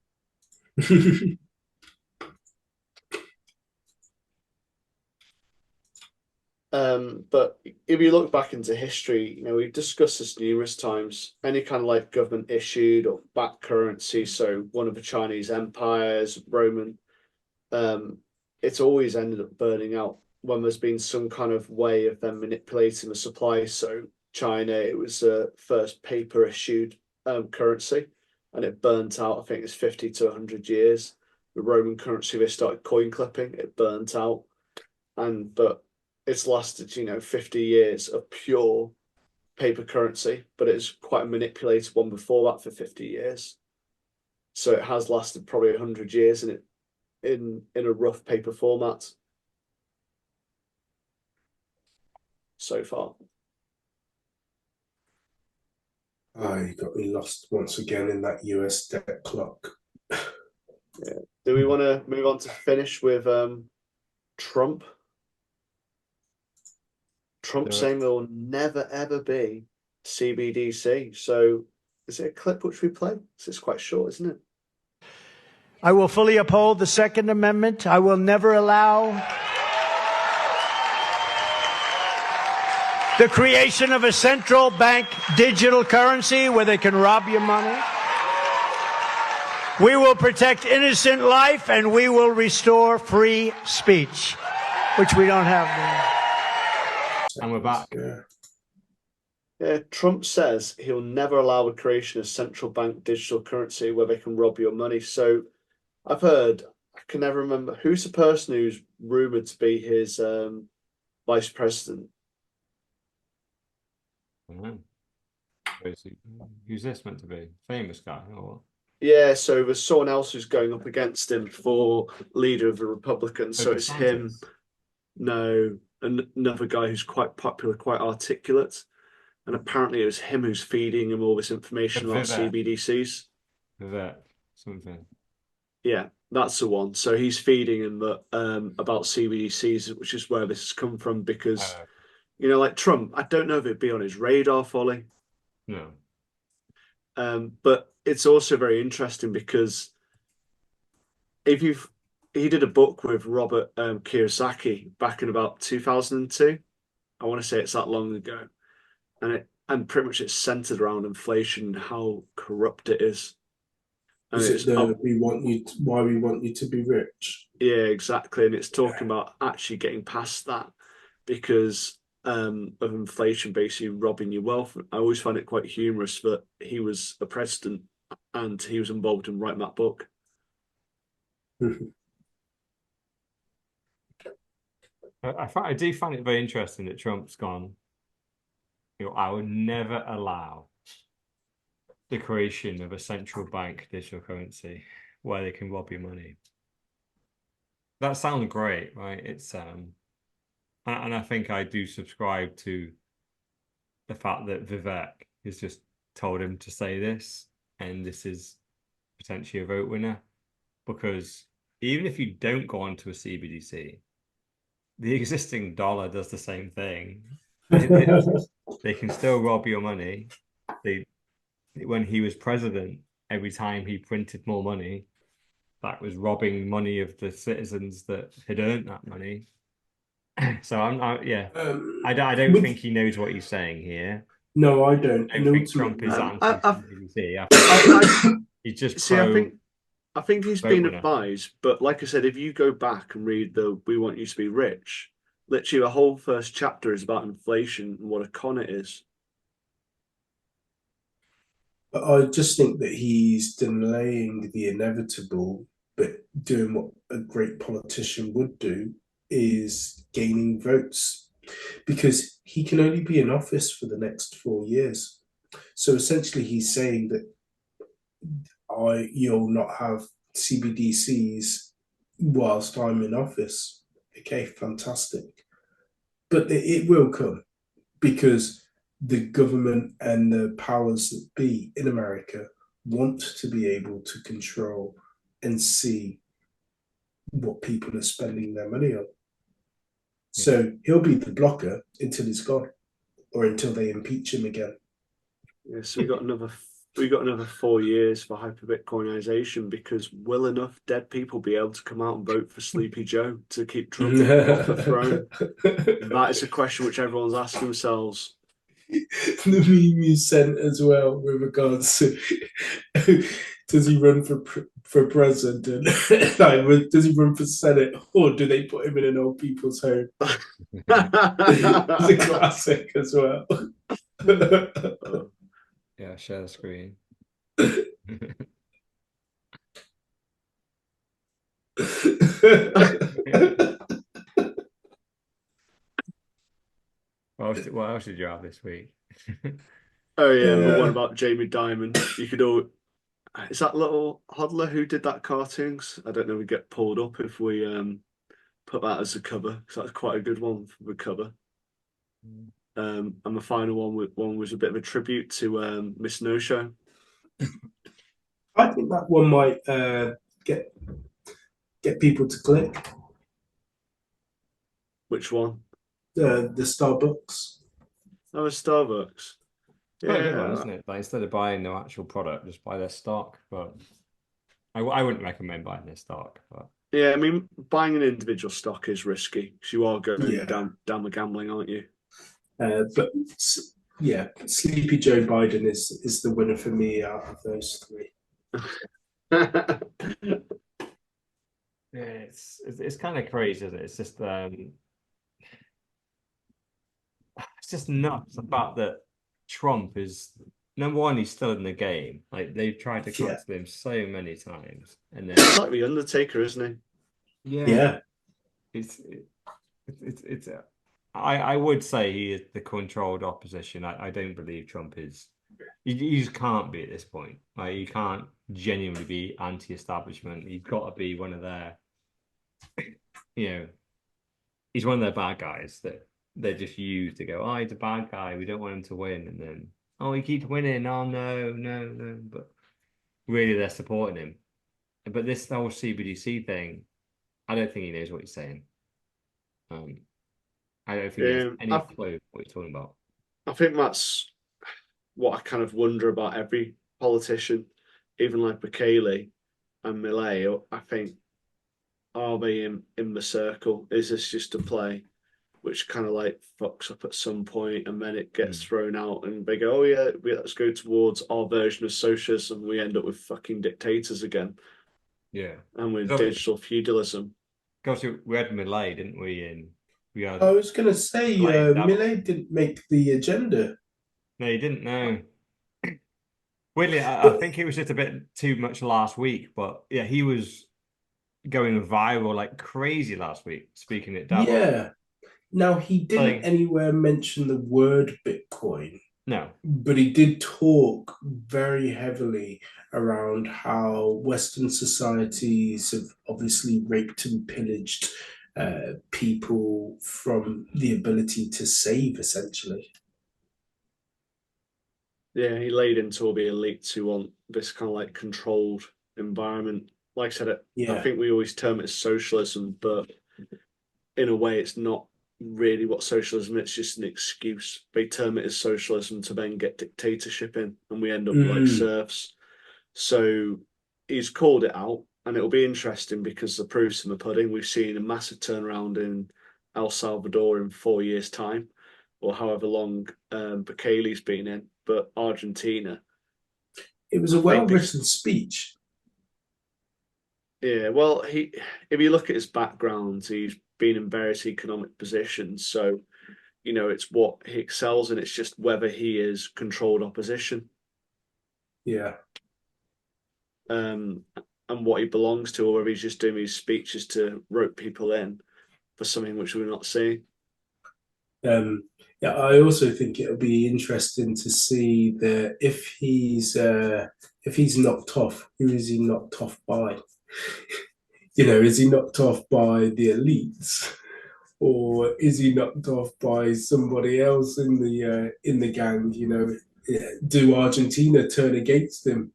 But if you look back into history, we've discussed this numerous times. Any kind of like government issued or backed currency, so one of the Chinese empires, Roman, it's always ended up burning out when there's been some kind of way of them manipulating the supply. So China, it was the first paper issued currency, and it burnt out. I think it's 50 to 100 years. The Roman currency, they started coin clipping, it burnt out, but it's lasted 50 years of pure paper currency, but it's quite a manipulated one before that for 50 years. So it has lasted probably 100 years in a rough paper format so far. You got me lost once again in that US debt clock. Yeah. Do we want to move on to finish with Trump? Trump saying there will never ever be CBDC. So is it a clip which we play? It's quite short, isn't it? I will fully uphold the Second Amendment. I will never allow the creation of a central bank digital currency where they can rob your money. We will protect innocent life, and we will restore free speech, which we don't have now. And we're back. Yeah, Trump says he'll never allow the creation of central bank digital currency where they can rob your money. So I've heard, I can never remember, who's the person who's rumored to be his vice president? Who's this meant to be? Famous guy or what? Yeah, so there's someone else who's going up against him for leader of the Republicans. So it's him. No, another guy who's quite popular, quite articulate. and apparently it was him who's feeding him all this information about Vivek. CBDCs. Vivek, something. Yeah, that's the one. So he's feeding him about CBDCs, which is where this has come from. Because like Trump, I don't know if it'd be on his radar fully. No. But it's also very interesting because he did a book with Robert Kiyosaki back in about 2002. I want to say it's that long ago, and pretty much it's centered around inflation and how corrupt it is. And Is it why we want you to be rich? Yeah, exactly. And it's talking about actually getting past that because of inflation basically robbing your wealth. I always find it quite humorous that he was a president and he was involved in writing that book. I do find it very interesting that Trump's gone, I would never allow the creation of a central bank digital currency where they can rob your money. That sounds great, right? It's and I think I do subscribe to the fact that Vivek has just told him to say this, and this is potentially a vote winner, because even if you don't go onto a CBDC, the existing dollar does the same thing. They can still rob your money. When he was president, every time he printed more money, that was robbing money of the citizens that had earned that money. So I don't think he knows what he's saying here. No, I don't. I don't think Trump is anti-CBDC. He's just see. I think he's been winner. advised, but like I said, if you go back and read the "We Want You to Be Rich," literally the whole first chapter is about inflation and what a con it is. I just think that he's delaying the inevitable, but doing what a great politician would do is gaining votes, because he can only be in office for the next 4 years. So essentially, he's saying that you'll not have CBDCs whilst I'm in office. Okay, fantastic. But it will come, because the government and the powers that be in America want to be able to control and see what people are spending their money on. So he'll be the blocker until he's gone, or until they impeach him again. Yeah, so we got another 4 years for hyper-Bitcoinization, because will enough dead people be able to come out and vote for Sleepy Joe to keep Trump off the throne? That is a question which everyone's asking themselves. The meme you sent as well with regards to does he run for president? Like, does he run for Senate, or do they put him in an old people's home? It's a classic as well. Yeah, share the screen. What else did you have this week? Oh yeah, the one about Jamie Dimon. You could all. Is that little hodler who did that cartoons? I don't know. We get pulled up if we put that as a cover, because that's quite a good one for the cover. And the final one was a bit of a tribute to Miss No Show. I think that one might get people to click. Which one? The Starbucks. Oh, Starbucks. Quite a good one, isn't it? Like, instead of buying the actual product, just buy their stock. But I wouldn't recommend buying their stock. But yeah, I mean, buying an individual stock is risky, because you are going down the gambling, aren't you? But yeah, Sleepy Joe Biden is the winner for me out of those three. yeah, it's kind of crazy, isn't it? It's just nuts the fact that Trump is, number one, he's still in the game. Like, they've tried to cancel him so many times, and then it's like the Undertaker, isn't he? Yeah. It's I would say he is the controlled opposition. I don't believe Trump is. You just can't be at this point. Like, you can't genuinely be anti-establishment. You've got to be one of their, he's one of their bad guys that they're just used to go, oh, he's a bad guy, we don't want him to win, and then, oh, he keeps winning, oh no, no, no, but really they're supporting him. But this whole CBDC thing, I don't think he knows what he's saying. I don't think he has any clue what he's talking about. I think that's what I kind of wonder about every politician, even like Bukele and Millet. I think, are they in the circle? Is this just a play which kind of like fucks up at some point and then it gets thrown out and they go, oh yeah, let's go towards our version of socialism. We end up with fucking dictators again. Yeah. And with digital feudalism. Because we had Millet, didn't we? And we had. I was going to say, Millet didn't make the agenda. No, he didn't. No. Weirdly, I think it was just a bit too much last week, but yeah, he was going viral like crazy last week, speaking at Davos. Yeah. Now, he didn't anywhere mention the word Bitcoin. No. But he did talk very heavily around how Western societies have obviously raped and pillaged people from the ability to save, essentially. Yeah, he laid into all the elites who want this kind of like controlled environment. Like I said, I think we always term it as socialism, but in a way it's not really what socialism is. It's just an excuse. They term it as socialism to then get dictatorship in, and we end up like serfs. So he's called it out, and it'll be interesting because the proof's in the pudding. We've seen a massive turnaround in El Salvador in 4 years' time, or however long Bukele's been in. But Argentina, it was a well-written speech. Yeah, well, if you look at his background, he's been in various economic positions. So, you know, it's what he excels in. It's just whether he is controlled opposition. Yeah. And what he belongs to, or whether he's just doing these speeches to rope people in for something which we're not seeing. Yeah, I also think it'll be interesting to see that if he's knocked off, who is he knocked off by? You know, is he knocked off by the elites, or is he knocked off by somebody else in the gang? You know, do Argentina turn against him?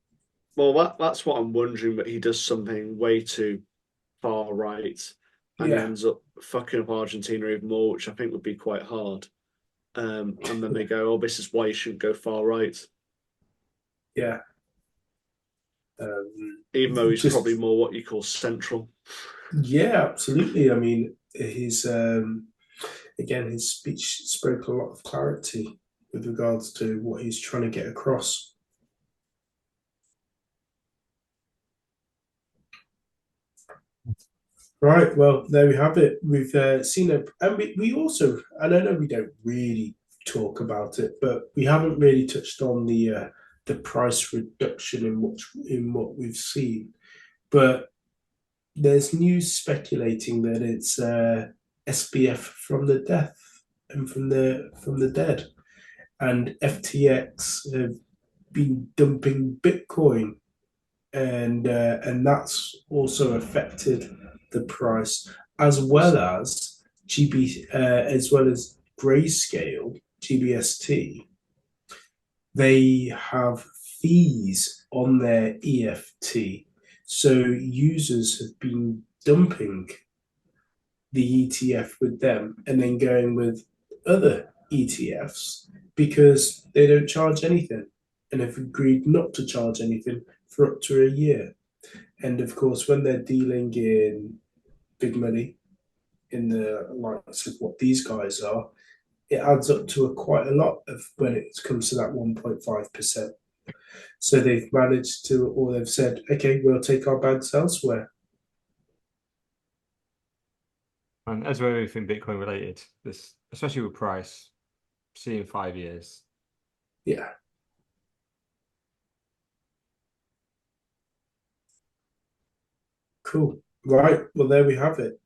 Well, that's what I'm wondering. But he does something way too far right, and he ends up fucking up Argentina even more, which I think would be quite hard. And then they go, "Oh, this is why you shouldn't go far right." Yeah. Even though he's probably more what you call central. Yeah, absolutely. I mean, his again, his speech spoke a lot of clarity with regards to what he's trying to get across. Right, well, there we have it. We've seen it, and we also, and I know we don't really talk about it, but we haven't really touched on the price reduction in what we've seen. But there's news speculating that it's SBF from the death and from the dead, and FTX have been dumping Bitcoin, and that's also affected the price, as well as Grayscale GBST. They have fees on their EFT, so users have been dumping the ETF with them and then going with other ETFs because they don't charge anything and have agreed not to charge anything for up to a year. And of course, when they're dealing in big money in the likes of what these guys are, it adds up to quite a lot of when it comes to that 1.5%. So they've managed to, or they've said, okay, we'll take our bags elsewhere. And as with everything Bitcoin related, this, especially with price, see in 5 years. Yeah. Cool. Right. Well, there we have it.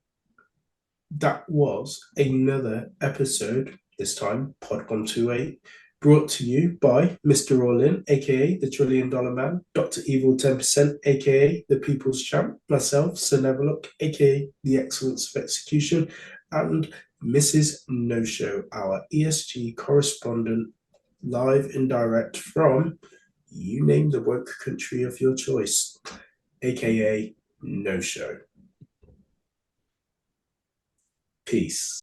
That was another episode, this time, Pod 128, brought to you by Mr. All-In, aka the $1 Trillion Man, Dr. Evil 10%, aka the People's Champ, myself, Sir Neverlook, aka the Excellence of Execution, and Mrs. No Show, our ESG correspondent, live and direct from, you name the woke country of your choice, aka No Show. Peace.